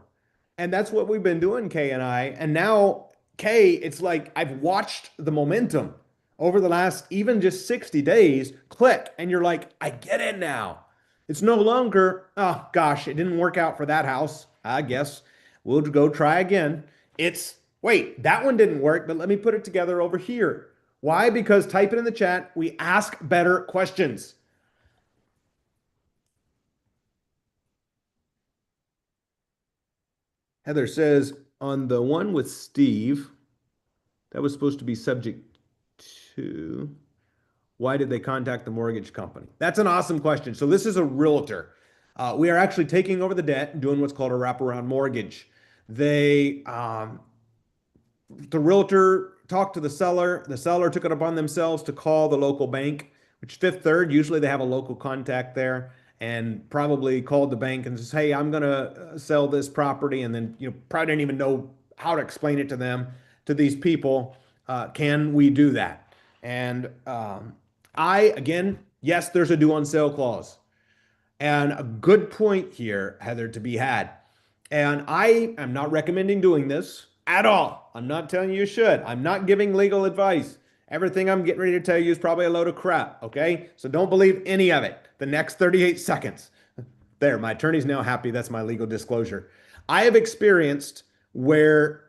And that's what we've been doing, Kay and I. And now, Kay, it's like I've watched the momentum over the last even just 60 days click. And you're like, I get it now. It's no longer, oh gosh, it didn't work out for that house. I guess we'll go try again. It's, wait, that one didn't work, but let me put it together over here. Why? Because type it in the chat. We ask better questions. Heather says, on the one with Steve, that was supposed to be subject to, why did they contact the mortgage company? That's an awesome question. So this is a realtor. We are actually taking over the debt and doing what's called a wraparound mortgage. The realtor talked to the seller. The seller took it upon themselves to call the local bank, which Fifth Third. Usually they have a local contact there, and probably called the bank and says, hey, I'm going to sell this property. And then, probably didn't even know how to explain it to them, to these people. Can we do that? And again, yes, there's a due on sale clause. And a good point here, Heather, to be had. And I am not recommending doing this at all. I'm not telling you should. I'm not giving legal advice. Everything I'm getting ready to tell you is probably a load of crap, okay? So don't believe any of it. The next 38 seconds. There, my attorney's now happy. That's my legal disclosure. I have experienced where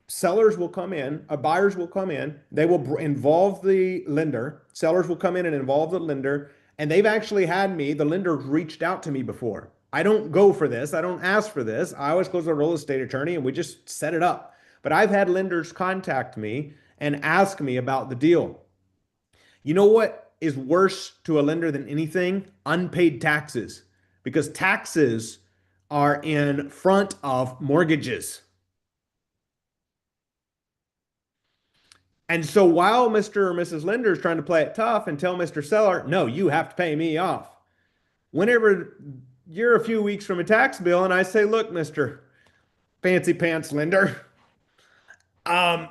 sellers will come in, buyers will come in, they will involve the lender, sellers will come in and involve the lender, and they've actually had me, the lender reached out to me before. I don't go for this. I don't ask for this. I always go to a real estate attorney and we just set it up. But I've had lenders contact me and ask me about the deal. You know what is worse to a lender than anything? Unpaid taxes, because taxes are in front of mortgages. And so while Mr. or Mrs. Lender is trying to play it tough and tell Mr. Seller, no, you have to pay me off. Whenever you're a few weeks from a tax bill and I say, look, Mr. Fancy Pants Lender, I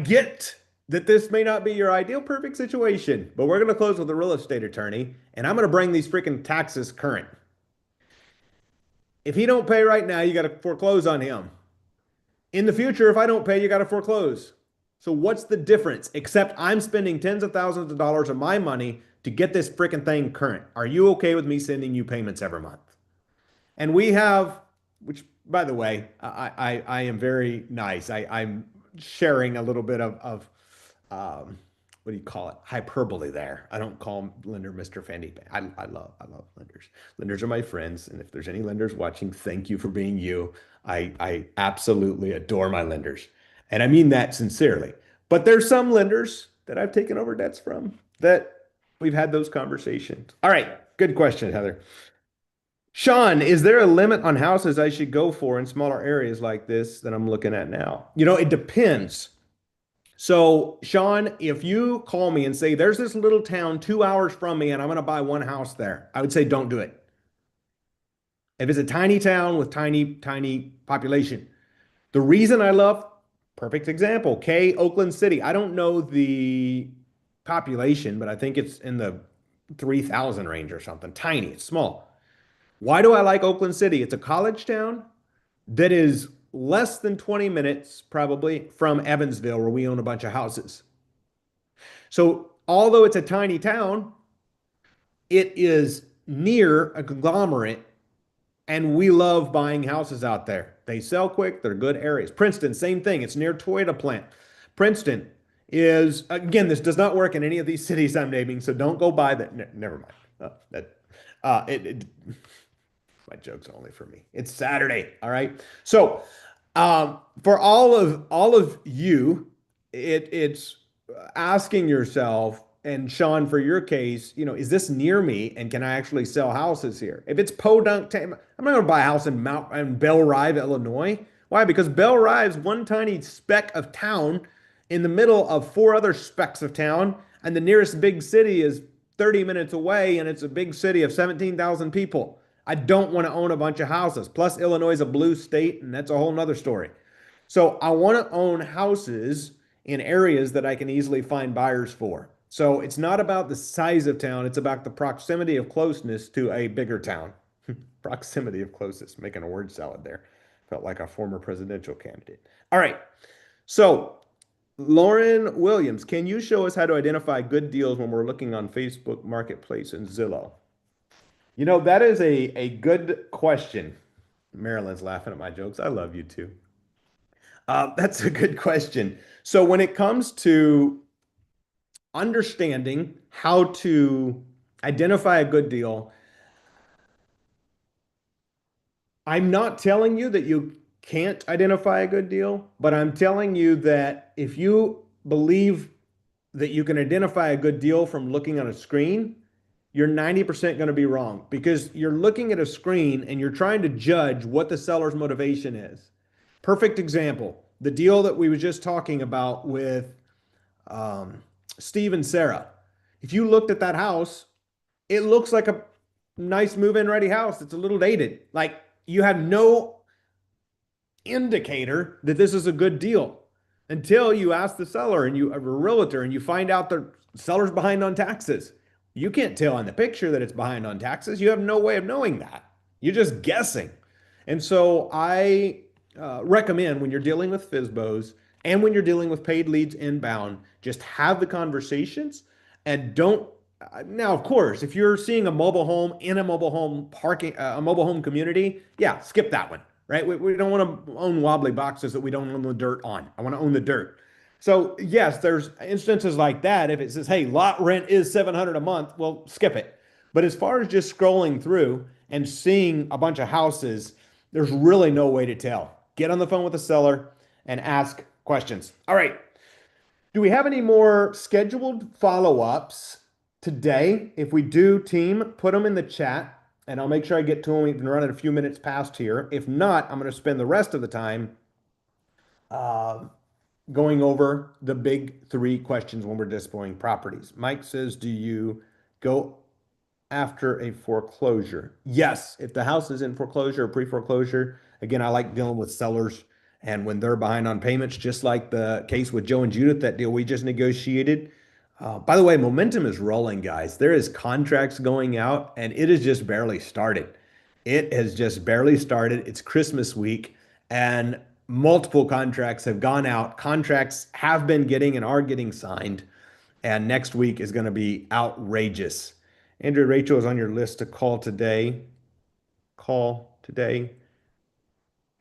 get that this may not be your ideal perfect situation, but we're going to close with a real estate attorney and I'm going to bring these freaking taxes current. If he don't pay right now, you got to foreclose on him. In the future, if I don't pay, you got to foreclose. So what's the difference? Except I'm spending tens of thousands of dollars of my money to get this freaking thing current. Are you okay with me sending you payments every month? And we have, which by the way, I am very nice. I'm sharing a little bit of what do you call it? Hyperbole there. I don't call lender Mr. Fanny. I love lenders. Lenders are my friends. And if there's any lenders watching, thank you for being you. I absolutely adore my lenders. And I mean that sincerely. But there's some lenders that I've taken over debts from that we've had those conversations. All right. Good question, Heather. Sean, is there a limit on houses I should go for in smaller areas like this that I'm looking at now? You know, it depends. So, Sean, if you call me and say, there's this little town 2 hours from me and I'm going to buy one house there, I would say, don't do it. If it's a tiny town with tiny population. The reason I love, perfect example, Oakland City. I don't know the population, but I think it's in the 3,000 range or something. Tiny, it's small. Why do I like Oakland City? It's a college town that is less than 20 minutes probably from Evansville, where we own a bunch of houses. So although it's a tiny town, it is near a conglomerate and we love buying houses out there. They sell quick, they're good areas. Princeton, same thing. It's near Toyota plant. Princeton is, again, this does not work in any of these cities I'm naming, so don't go buy that. Never mind. My joke's only for me. It's Saturday, all right? So for all of you, it's asking yourself, and Sean, for your case, you know, is this near me and can I actually sell houses here? If it's Podunk, I'm not going to buy a house in Belle Rive, Illinois. Why? Because Belle Rive's one tiny speck of town in the middle of 4 other specks of town, and the nearest big city is 30 minutes away, and it's a big city of 17,000 people. I don't want to own a bunch of houses. Plus, Illinois is a blue state, and that's a whole nother story. So I want to own houses in areas that I can easily find buyers for. So it's not about the size of town, it's about the proximity of closeness to a bigger town. Proximity of closeness, making a word salad there. Felt like a former presidential candidate. All right. So Lauren Williams, can you show us how to identify good deals when we're looking on Facebook Marketplace and Zillow? You know, that is a good question. Marilyn's laughing at my jokes. I love you too. That's a good question. So when it comes to understanding how to identify a good deal, I'm not telling you that you can't identify a good deal, but I'm telling you that if you believe that you can identify a good deal from looking on a screen, you're 90% going to be wrong, because you're looking at a screen and you're trying to judge what the seller's motivation is. Perfect example, the deal that we were just talking about with Steve and Sarah. If you looked at that house, it looks like a nice move-in ready house. It's a little dated. Like, you have no indicator that this is a good deal until you ask the seller and you have a realtor and you find out the seller's behind on taxes. You can't tell in the picture that it's behind on taxes. You have no way of knowing that. You're just guessing. And so I recommend, when you're dealing with FSBOs and when you're dealing with paid leads inbound, just have the conversations and don't. Now, of course, if you're seeing a mobile home in a mobile home parking, a mobile home community, yeah, skip that one, right? We don't want to own wobbly boxes that we don't own the dirt on. I want to own the dirt. So yes, there's instances like that. If it says, hey, lot rent is $700 a month, well, skip it. But as far as just scrolling through and seeing a bunch of houses, there's really no way to tell. Get on the phone with the seller and ask questions. All right. Do we have any more scheduled follow-ups today? If we do, team, put them in the chat and I'll make sure I get to them. We've been running a few minutes past here. If not, I'm going to spend the rest of the time uh, going over the big three questions when we're displaying properties. Mike says, do you go after a foreclosure? Yes, if the house is in foreclosure or pre-foreclosure, again, I like dealing with sellers and when they're behind on payments, just like the case with Joe and Judith, that deal we just negotiated. By the way, momentum is rolling, guys. There is contracts going out and it has just barely started. It has just barely started. It's Christmas week and multiple contracts have gone out. Contracts have been getting and are getting signed. And next week is going to be outrageous. Andrew, Rachel is on your list to call today. Call today.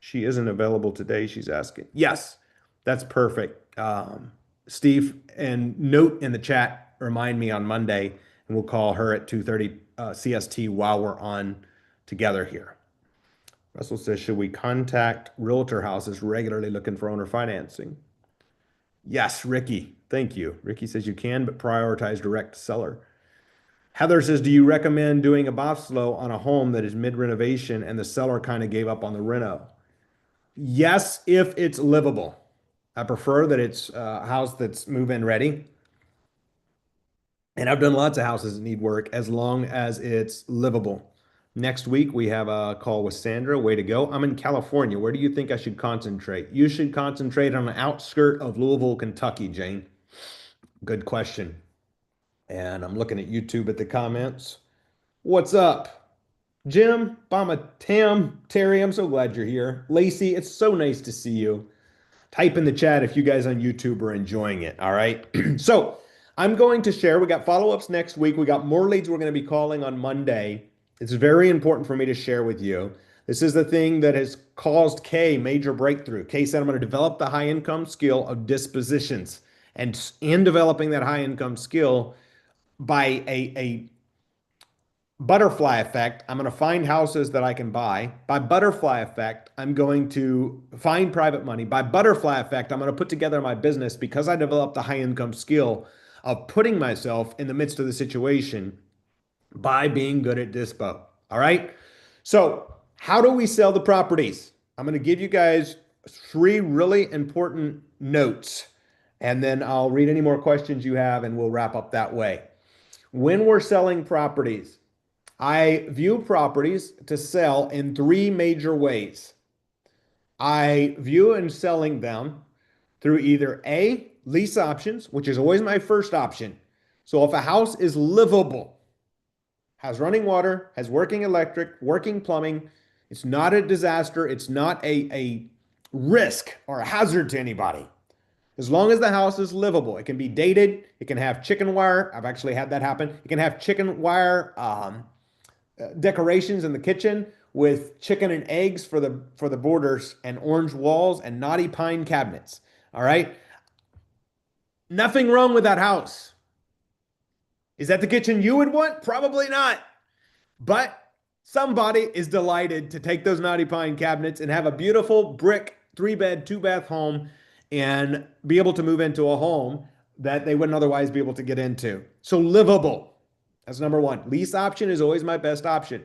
She isn't available today, she's asking. Yes, that's perfect. Steve, and note in the chat, remind me on Monday, and we'll call her at 2:30 CST while we're on together here. Russell says, should we contact realtor houses regularly looking for owner financing? Yes, Ricky. Thank you. Ricky says you can, but prioritize direct seller. Heather says, do you recommend doing a Boslow on a home that is mid-renovation and the seller kind of gave up on the reno? Yes, if it's livable. I prefer that it's a house that's move-in ready. And I've done lots of houses that need work as long as it's livable. Next week, we have a call with Sandra. Way to go. I'm in California. Where do you think I should concentrate? You should concentrate on the outskirt of Louisville, Kentucky, Jane. Good question. And I'm looking at YouTube at the comments. What's up? Jim, Bama, Tam, Terry, I'm so glad you're here. Lacey, it's so nice to see you. Type in the chat if you guys on YouTube are enjoying it. All right. So I'm going to share. We got follow-ups next week. We got more leads we're going to be calling on Monday. It's very important for me to share with you. This is the thing that has caused Kay major breakthrough. Kay said, I'm going to develop the high income skill of dispositions. And in developing that high income skill by a butterfly effect, I'm going to find houses that I can buy. By butterfly effect, I'm going to find private money. By butterfly effect, I'm going to put together my business because I developed the high income skill of putting myself in the midst of the situation by being good at dispo. All right. So how do we sell the properties? I'm going to give you guys 3 really important notes and then I'll read any more questions you have and we'll wrap up that way. When we're selling properties, I view properties to sell in 3 major ways. I view and selling them through either A, lease options, which is always my first option. So if a house is livable, has running water, has working electric, working plumbing, it's not a disaster, it's not a risk or a hazard to anybody. As long as the house is livable, it can be dated, it can have chicken wire. I've actually had that happen. It can have chicken wire decorations in the kitchen with chicken and eggs for the borders and orange walls and knotty pine cabinets. All right. Nothing wrong with that house. Is that the kitchen you would want? Probably not. But somebody is delighted to take those knotty pine cabinets and have a beautiful brick 3-bed, 2-bath home and be able to move into a home that they wouldn't otherwise be able to get into. So livable. That's number 1. Lease option is always my best option.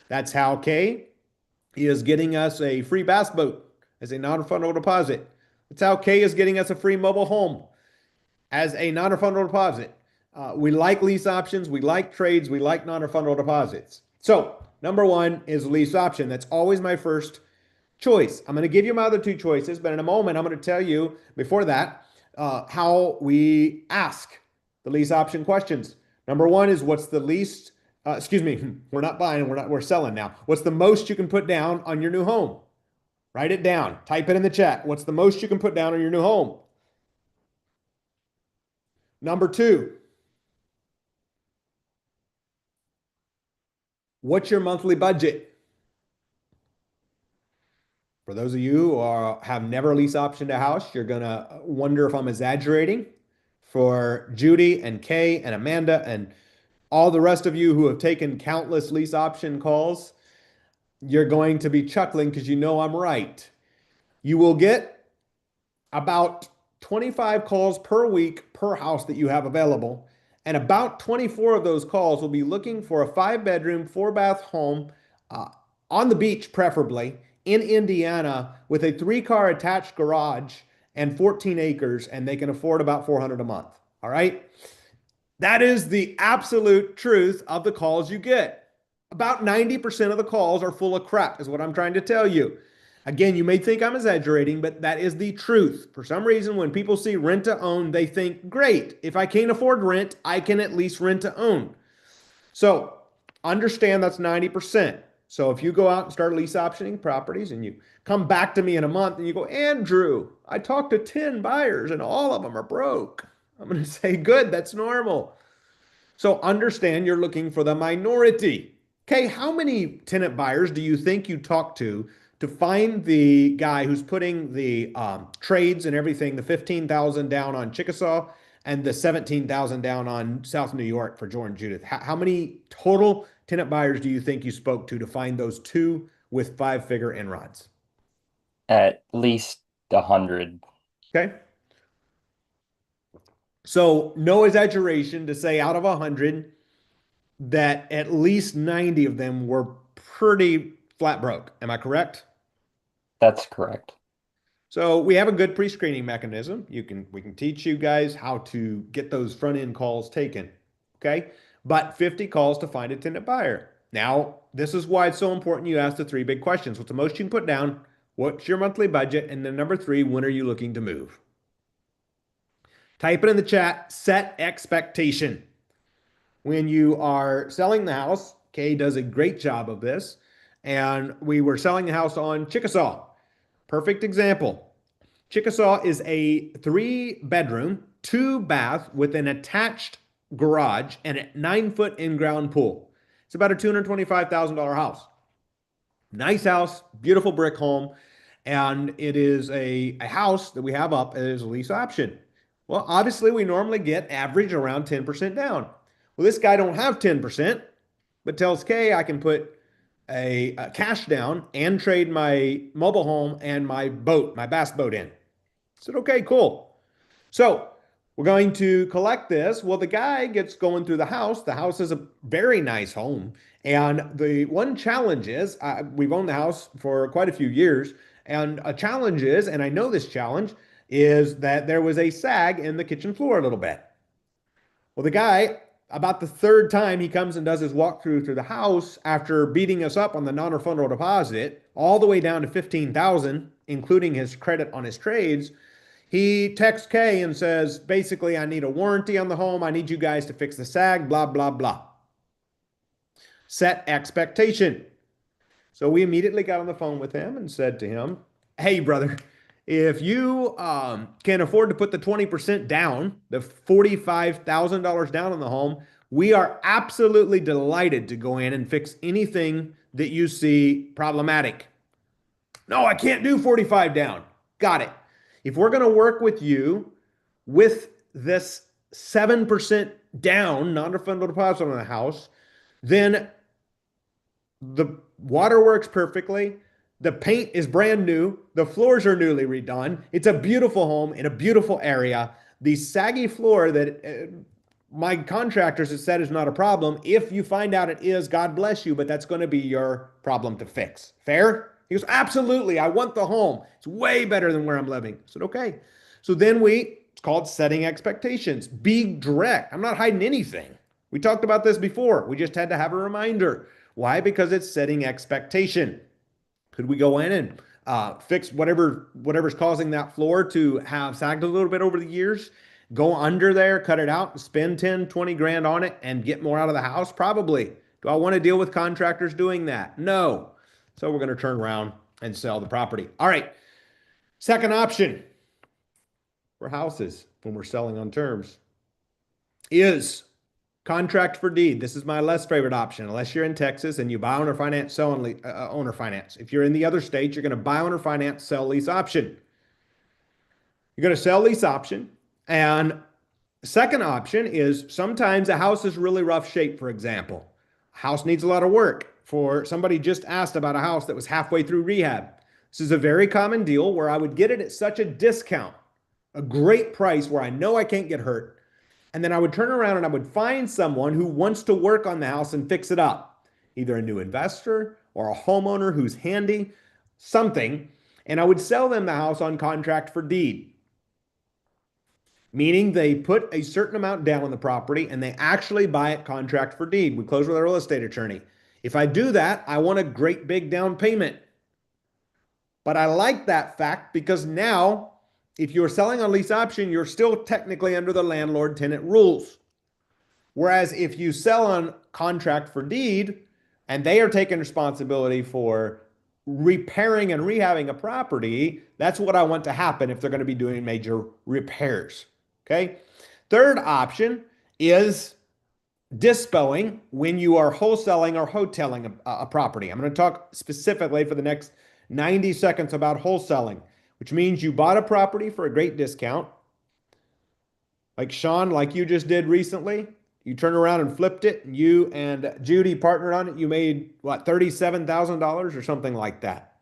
That's how Kay is getting us a free bass boat as a non-refundable deposit. That's how Kay is getting us a free mobile home as a non-refundable deposit. We like lease options. We like trades. We like non-refundable deposits. So number 1 is lease option. That's always my first choice. I'm going to give you my other 2 choices, but in a moment, I'm going to tell you before that how we ask the lease option questions. Number 1 is what's the least, we're not buying, we're selling now. What's the most you can put down on your new home? Write it down. Type it in the chat. What's the most you can put down on your new home? Number 2, what's your monthly budget? For those of you who have never lease optioned a house, you're going to wonder if I'm exaggerating. For Judy and Kay and Amanda and all the rest of you who have taken countless lease option calls, you're going to be chuckling because you know I'm right. You will get about 25 calls per week per house that you have available. And about 24 of those calls will be looking for a 5-bedroom, 4-bath home uh, on the beach, preferably in Indiana, with a 3-car attached garage and 14 acres, and they can afford about 400 a month. All right. That is the absolute truth of the calls you get. About 90% of the calls are full of crap, is what I'm trying to tell you. Again, you may think I'm exaggerating, but that is the truth. For some reason, when people see rent to own, they think, great, if I can't afford rent, I can at least rent to own. So understand that's 90%. So if you go out and start lease optioning properties and you come back to me in a month and you go, Andrew, I talked to 10 buyers and all of them are broke, I'm going to say, good, that's normal. So understand you're looking for the minority. Okay, how many tenant buyers do you think you talk to find the guy who's putting the trades and everything, the 15,000 down on Chickasaw and the 17,000 down on South New York for Jordan Judith? How many total tenant buyers do you think you spoke to find those two with 5-figure inroads? At least 100. Okay. So no exaggeration to say out of 100 that at least 90 of them were pretty flat broke. Am I correct? That's correct. So we have a good pre-screening mechanism. We can teach you guys how to get those front end calls taken. Okay. But 50 calls to find a tenant buyer. Now, this is why it's so important you ask the 3 big questions. What's the most you can put down? What's your monthly budget? And then number 3, when are you looking to move? Type it in the chat, set expectation. When you are selling the house, Kay does a great job of this. And we were selling the house on Chickasaw. Perfect example. Chickasaw is a 3-bedroom, 2-bath with an attached garage and a 9-foot in-ground pool. It's about a $225,000 house. Nice house, beautiful brick home. And it is a house that we have up as a lease option. Well, obviously we normally get average around 10% down. Well, this guy don't have 10%, but tells Kay I can put a cash down and trade my mobile home and my boat, my bass boat in. I said, okay, cool. So we're going to collect this. Well, the guy gets going through the house. The house is a very nice home. And the one challenge is, we've owned the house for quite a few years. And a challenge is, and I know this challenge, is that there was a sag in the kitchen floor a little bit. Well, the guy, about the 3rd time he comes and does his walkthrough through the house after beating us up on the non-refundable deposit, all the way down to 15,000, including his credit on his trades, he texts Kay and says, basically, I need a warranty on the home. I need you guys to fix the sag, blah, blah, blah. Set expectation. So we immediately got on the phone with him and said to him, hey, brother, if you can afford to put the 20% down, the $45,000 down on the home, we are absolutely delighted to go in and fix anything that you see problematic. No, I can't do 45 down. Got it. If we're going to work with you with this 7% down non-refundable deposit on the house, then the water works perfectly. The paint is brand new. The floors are newly redone. It's a beautiful home in a beautiful area. The saggy floor that my contractors have said is not a problem. If you find out it is, God bless you, but that's going to be your problem to fix. Fair? He goes, absolutely. I want the home. It's way better than where I'm living. I said, okay. So then it's called setting expectations. Be direct. I'm not hiding anything. We talked about this before. We just had to have a reminder. Why? Because it's setting expectation. Could we go in and fix whatever's causing that floor to have sagged a little bit over the years? Go under there, cut it out, spend 10, 20 grand on it and get more out of the house? Probably. Do I want to deal with contractors doing that? No. So we're going to turn around and sell the property. All right. Second option for houses when we're selling on terms is contract for deed. This is my less favorite option, unless you're in Texas and you buy owner finance, sell owner finance. If you're in the other states, you're going to buy owner finance, sell lease option. You're going to sell lease option. And second option is sometimes a house is really rough shape, for example. A house needs a lot of work. For somebody just asked about a house that was halfway through rehab. This is a very common deal where I would get it at such a discount a great price where I know I can't get hurt. And then I would turn around and I would find someone who wants to work on the house and fix it up, either a new investor or a homeowner who's handy, something. And I would sell them the house on contract for deed, meaning they put a certain amount down on the property and they actually buy it contract for deed. We close with a real estate attorney. If I do that, I want a great big down payment. But I like that fact because now, if you're selling on lease option, you're still technically under the landlord tenant rules. Whereas if you sell on contract for deed and they are taking responsibility for repairing and rehabbing a property, that's what I want to happen if they're going to be doing major repairs. Okay. Third option is dispoing when you are wholesaling or hoteling a property. I'm going to talk specifically for the next 90 seconds about wholesaling, which means you bought a property for a great discount. Like Sean, like you just did recently, you turned around and flipped it, and you and Judy partnered on it. You made what, $37,000 or something like that.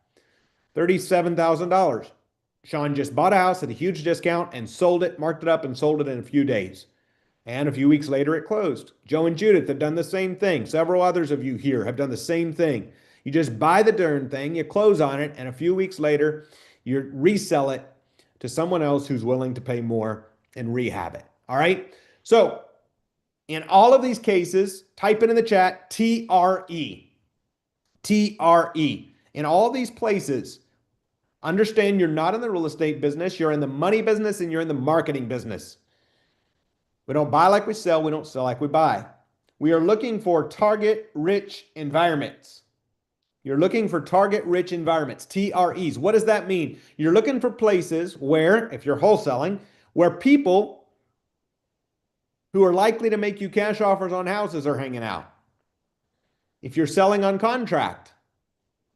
$37,000. Sean just bought a house at a huge discount and sold it, marked it up, and sold it in a few days. And a few weeks later, it closed. Joe and Judith have done the same thing. Several others of you here have done the same thing. You just buy the darn thing, you close on it, and a few weeks later, you resell it to someone else who's willing to pay more and rehab it. All right? So, in all of these cases, type it in the chat, TRE. TRE. In all these places, understand you're not in the real estate business, you're in the money business, and you're in the marketing business. We don't buy like we sell. We don't sell like we buy. We are looking for target-rich environments. You're looking for target-rich environments, TREs. What does that mean? You're looking for places where, if you're wholesaling, where people who are likely to make you cash offers on houses are hanging out. If you're selling on contract,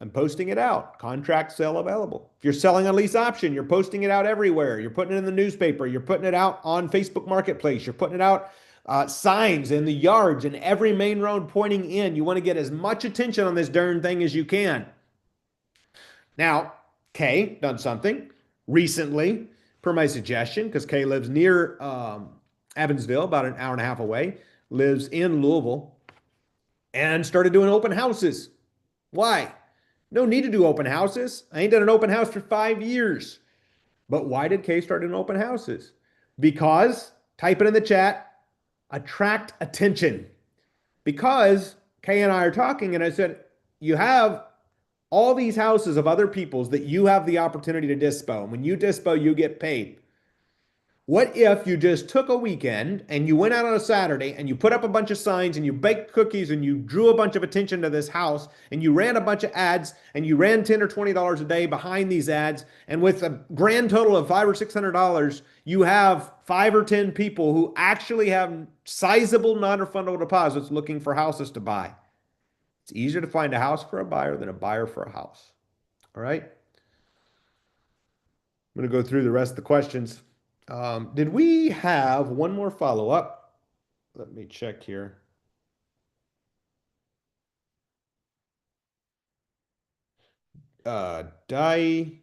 I'm posting it out. Contract sale available. If you're selling a lease option, you're posting it out everywhere. You're putting it in the newspaper. You're putting it out on Facebook Marketplace. You're putting it out signs in the yards and every main road pointing in. You want to get as much attention on this darn thing as you can. Now, Kay done something recently per my suggestion, because Kay lives near Evansville, about an hour and a half away, lives in Louisville, and started doing open houses. Why? No need to do open houses. I ain't done an open house for 5 years. But why did Kay start doing open houses? Because, type it in the chat, attract attention. Because Kay and I are talking, and I said, you have all these houses of other people's that you have the opportunity to dispo. And when you dispo, you get paid. What if you just took a weekend and you went out on a Saturday and you put up a bunch of signs and you baked cookies and you drew a bunch of attention to this house and you ran a bunch of ads and you ran $10 or $20 a day behind these ads, and with a grand total of $500 or $600, you have 5 or 10 people who actually have sizable non-refundable deposits looking for houses to buy. It's easier to find a house for a buyer than a buyer for a house. All right? I'm going to go through the rest of the questions. Did we have one more follow-up? Let me check here. Diane,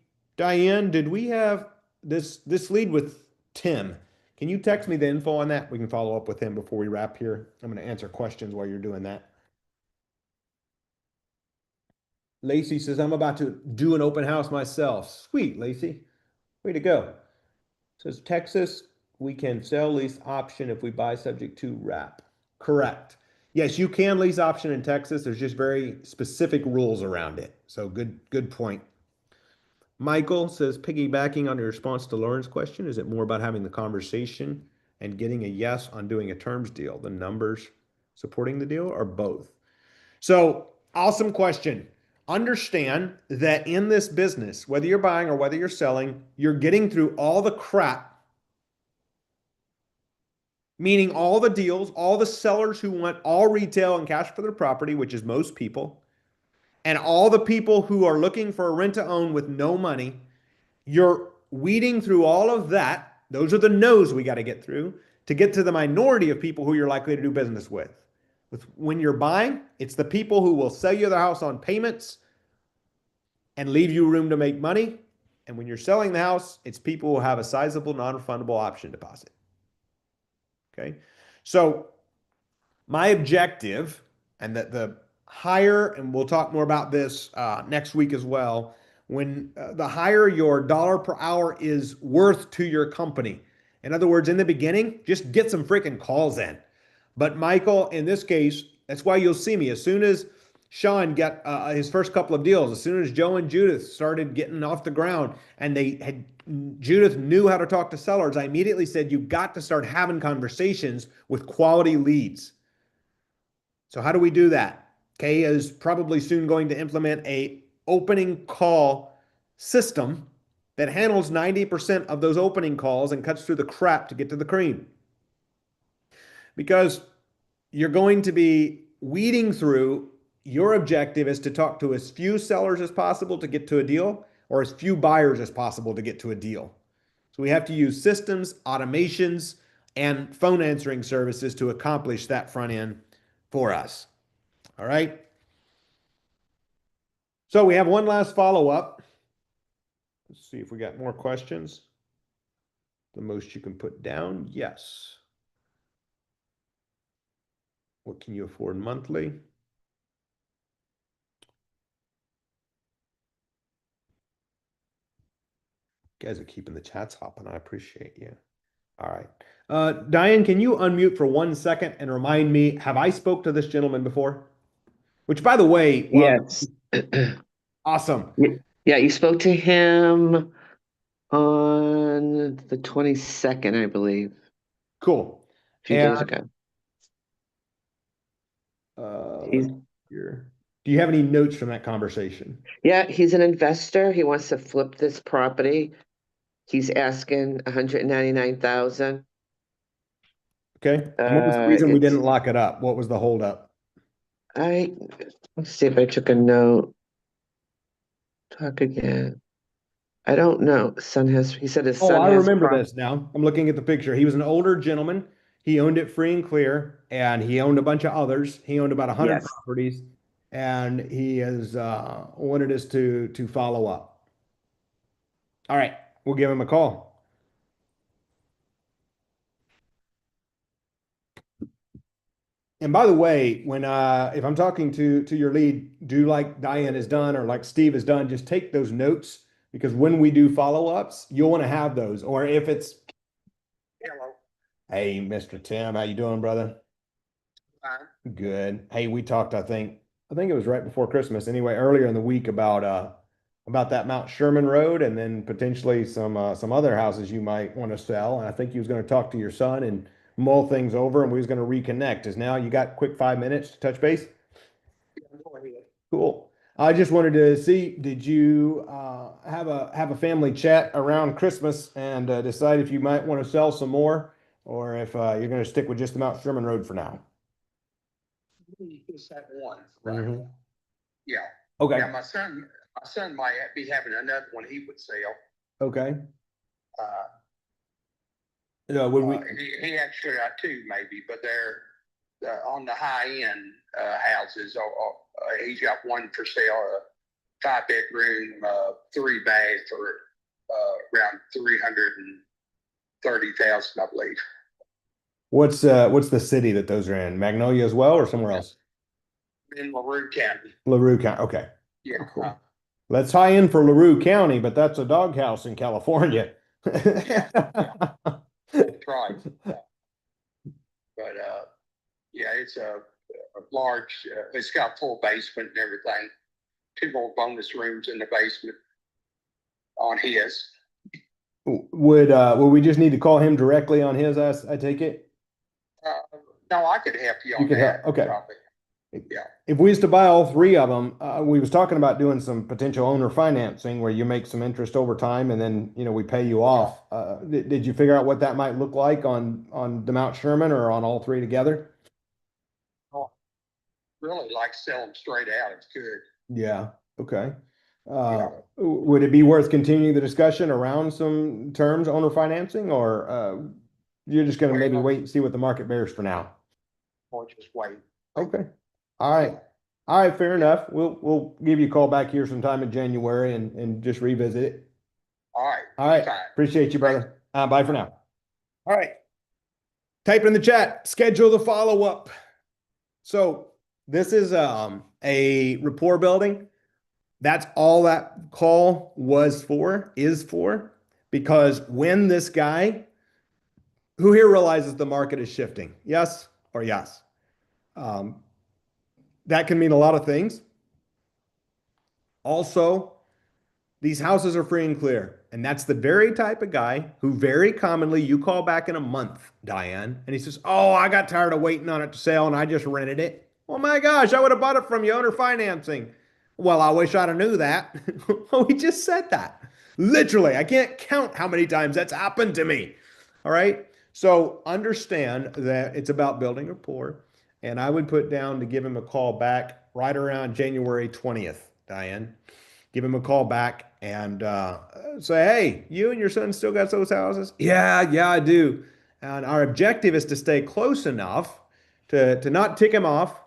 did we have this lead with Tim? Can you text me the info on that? We can follow up with him before we wrap here. I'm going to answer questions while you're doing that. Lacey says, I'm about to do an open house myself. Sweet, Lacey. Way to go. Says Texas, we can sell lease option if we buy subject to wrap. Correct. Yes, you can lease option in Texas. There's just very specific rules around it. So good point. Michael says, piggybacking on your response to Lauren's question, is it more about having the conversation and getting a yes on doing a terms deal, the numbers supporting the deal, or both? So awesome question. Understand that in this business, whether you're buying or whether you're selling, you're getting through all the crap, meaning all the deals, all the sellers who want all retail and cash for their property, which is most people, and all the people who are looking for a rent to own with no money. You're weeding through all of that. Those are the no's we got to get through to get to the minority of people who you're likely to do business with. When you're buying, it's the people who will sell you their house on payments and leave you room to make money. And when you're selling the house, it's people who have a sizable non-refundable option deposit. Okay. So my objective, and that the higher, and we'll talk more about this next week as well, when the higher your dollar per hour is worth to your company. In other words, in the beginning, just get some freaking calls in. But Michael, in this case, that's why you'll see me as soon as Sean got his first couple of deals, as soon as Joe and Judith started getting off the ground, and Judith knew how to talk to sellers, I immediately said, you got to start having conversations with quality leads. So how do we do that? Kay is probably soon going to implement a opening call system that handles 90% of those opening calls and cuts through the crap to get to the cream. Because you're going to be weeding through, your objective is to talk to as few sellers as possible to get to a deal, or as few buyers as possible to get to a deal. So we have to use systems, automations, and phone answering services to accomplish that front end for us. All right. So we have one last follow-up. Let's see if we got more questions. The most you can put down, yes. What can you afford monthly? You guys are keeping the chats hopping. I appreciate you. All right. Diane, can you unmute for 1 second and remind me, have I spoke to this gentleman before? Which, by the way, Yes. awesome. Yeah, you spoke to him on the 22nd, I believe, Cool. a few days ago. Let's see here. Do you have any notes from that conversation? Yeah, he's an investor. He wants to flip this property. He's asking 199,000. Okay. And what was the reason we it's- didn't lock it up? What was the holdup? Let's see if I took a note. Talk again. I don't know. He said his Oh, son I has remember this now. I'm looking at the picture. He was an older gentleman. He owned it free and clear, and he owned a bunch of others. He owned about 100 Yes. properties, and he has wanted us to follow up. All right, we'll give him a call. And by the way, when if I'm talking to your lead, do like Diane has done or like Steve has done, just take those notes, because when we do follow-ups, you'll want to have those. Or if it's, Hello. hey, Mr. Tim, how you doing, brother? Fine. Good. Hey, we talked, I think it was right before Christmas, anyway, earlier in the week about that Mount Sherman Road, and then potentially some other houses you might want to sell. And I think he was going to talk to your son and mull things over, and we was going to reconnect. Is now you got quick 5 minutes to touch base? Go ahead. Cool. I just wanted to see, did you have a family chat around Christmas and decide if you might want to sell some more, or if you're going to stick with just the Mount Sherman Road for now? Just that one, right? Mhm. Yeah. Okay. Yeah, my son might be having another one he would sell. Okay. Uh, Would we? he actually got two maybe, but they're on the high end houses. He's got one for sale, a 5-bedroom, 3-bath for around 330,000, I believe. What's the city that those are in? Magnolia as well, or somewhere else? In LaRue County. LaRue County. Okay. Yeah. Cool. Let's high in for LaRue County, but that's a doghouse in California. That's right. But yeah, it's a large. It's got full basement and everything. 2 more bonus rooms in the basement on his. Would we just need to call him directly on his? I take it. No, I could help you on You could help. that. Okay. Probably. Yeah. If we was to buy all 3 of them, we was talking about doing some potential owner financing where you make some interest over time and then, we pay you off. Did you figure out what that might look like on the Mount Sherman or on all 3 together? Oh, really like sell them straight out. It's good. Yeah. Okay. Yeah. Would it be worth continuing the discussion around some terms owner financing, or you're just going to maybe wait and see what the market bears for now? Or just wait. Okay. All right. All right. Fair enough. We'll give you a call back here sometime in January and just revisit it. All right. All right. Fine. Appreciate you, brother. Bye for now. All right. Type in the chat, schedule the follow-up. So this is a rapport building. That's all that call is for, because when this guy, who here realizes the market is shifting? Yes or yes? Um, that can mean a lot of things. Also, these houses are free and clear. And that's the very type of guy who very commonly you call back in a month, Diane, and he says, oh, I got tired of waiting on it to sell and I just rented it. Oh my gosh, I would have bought it from you owner financing. Well, I wish I'd have knew that. We just said that. Literally, I can't count how many times that's happened to me. All right. So understand that it's about building rapport. And I would put down to give him a call back right around January 20th, Diane. Give him a call back and say, hey, you and your son still got those houses? Yeah, I do. And our objective is to stay close enough to not tick him off,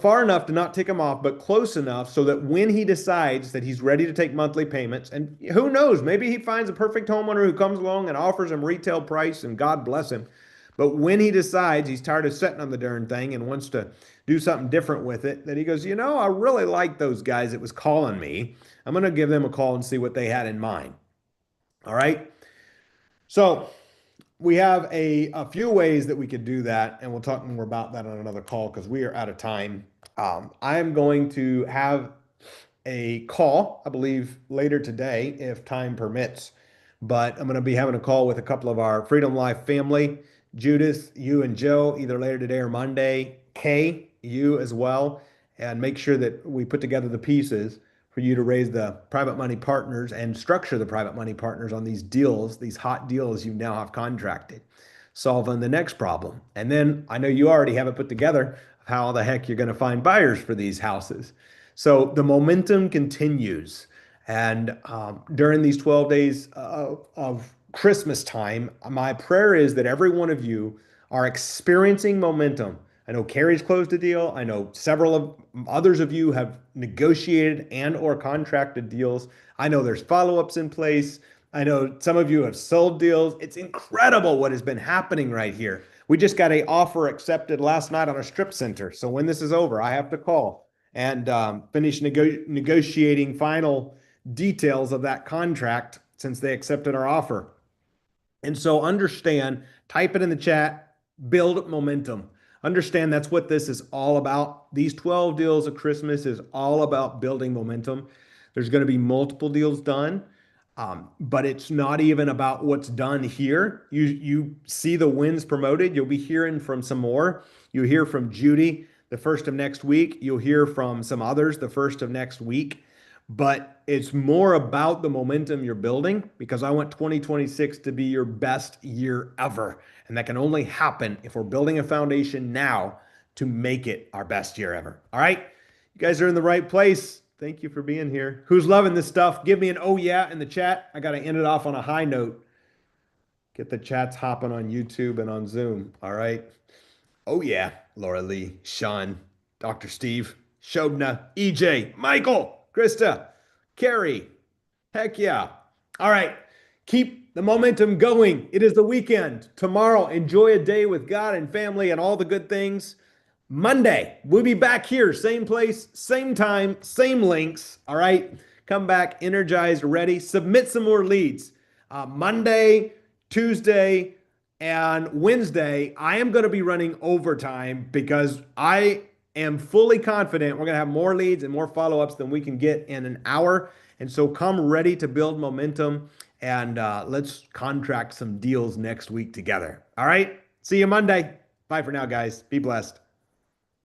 far enough to not tick him off, but close enough so that when he decides that he's ready to take monthly payments, and who knows, maybe he finds a perfect homeowner who comes along and offers him retail price and God bless him. But when he decides he's tired of sitting on the darn thing and wants to do something different with it, that he goes, you know, I really like those guys that was calling me. I'm going to give them a call and see what they had in mind. All right. So we have a few ways that we could do that, and we'll talk more about that on another call because we are out of time. I am going to have a call, I believe, later today if time permits. But I'm going to be having a call with a couple of our Freedom Life family, Judith, you and Joe, either later today or Monday. Kay, you as well, and make sure that we put together the pieces for you to raise the private money partners and structure the private money partners on these deals, these hot deals you now have contracted, solving the next problem. And then I know you already have it put together of how the heck you're going to find buyers for these houses. So the momentum continues. And during these 12 days of Christmas time, my prayer is that every one of you are experiencing momentum. I know Carrie's closed a deal. I know several of others of you have negotiated and or contracted deals. I know there's follow-ups in place. I know some of you have sold deals. It's incredible what has been happening right here. We just got an offer accepted last night on a strip center. So when this is over, I have to call and finish negotiating final details of that contract since they accepted our offer. And so understand, type it in the chat, build momentum. Understand that's what this is all about. These 12 deals of Christmas is all about building momentum. There's going to be multiple deals done, but it's not even about what's done here. You see the wins promoted. You'll be hearing from some more. You'll hear from Judy the first of next week. You'll hear from some others the first of next week. But it's more about the momentum you're building, because I want 2026 to be your best year ever. And that can only happen if we're building a foundation now to make it our best year ever. All right. You guys are in the right place. Thank you for being here. Who's loving this stuff? Give me an oh yeah in the chat. I got to end it off on a high note. Get the chats hopping on YouTube and on Zoom. All right. Oh yeah. Laura Lee, Sean, Dr. Steve, Shobna, EJ, Michael, Krista, Carrie. Heck yeah. All right. Keep the momentum going. It is the weekend. Tomorrow, enjoy a day with God and family and all the good things. Monday, we'll be back here, same place, same time, same links. All right. Come back energized, ready. Submit some more leads. Monday, Tuesday, and Wednesday, I am going to be running overtime because I am fully confident we're going to have more leads and more follow-ups than we can get in an hour. And so come ready to build momentum, and let's contract some deals next week together. All right. See you Monday. Bye for now, guys. Be blessed.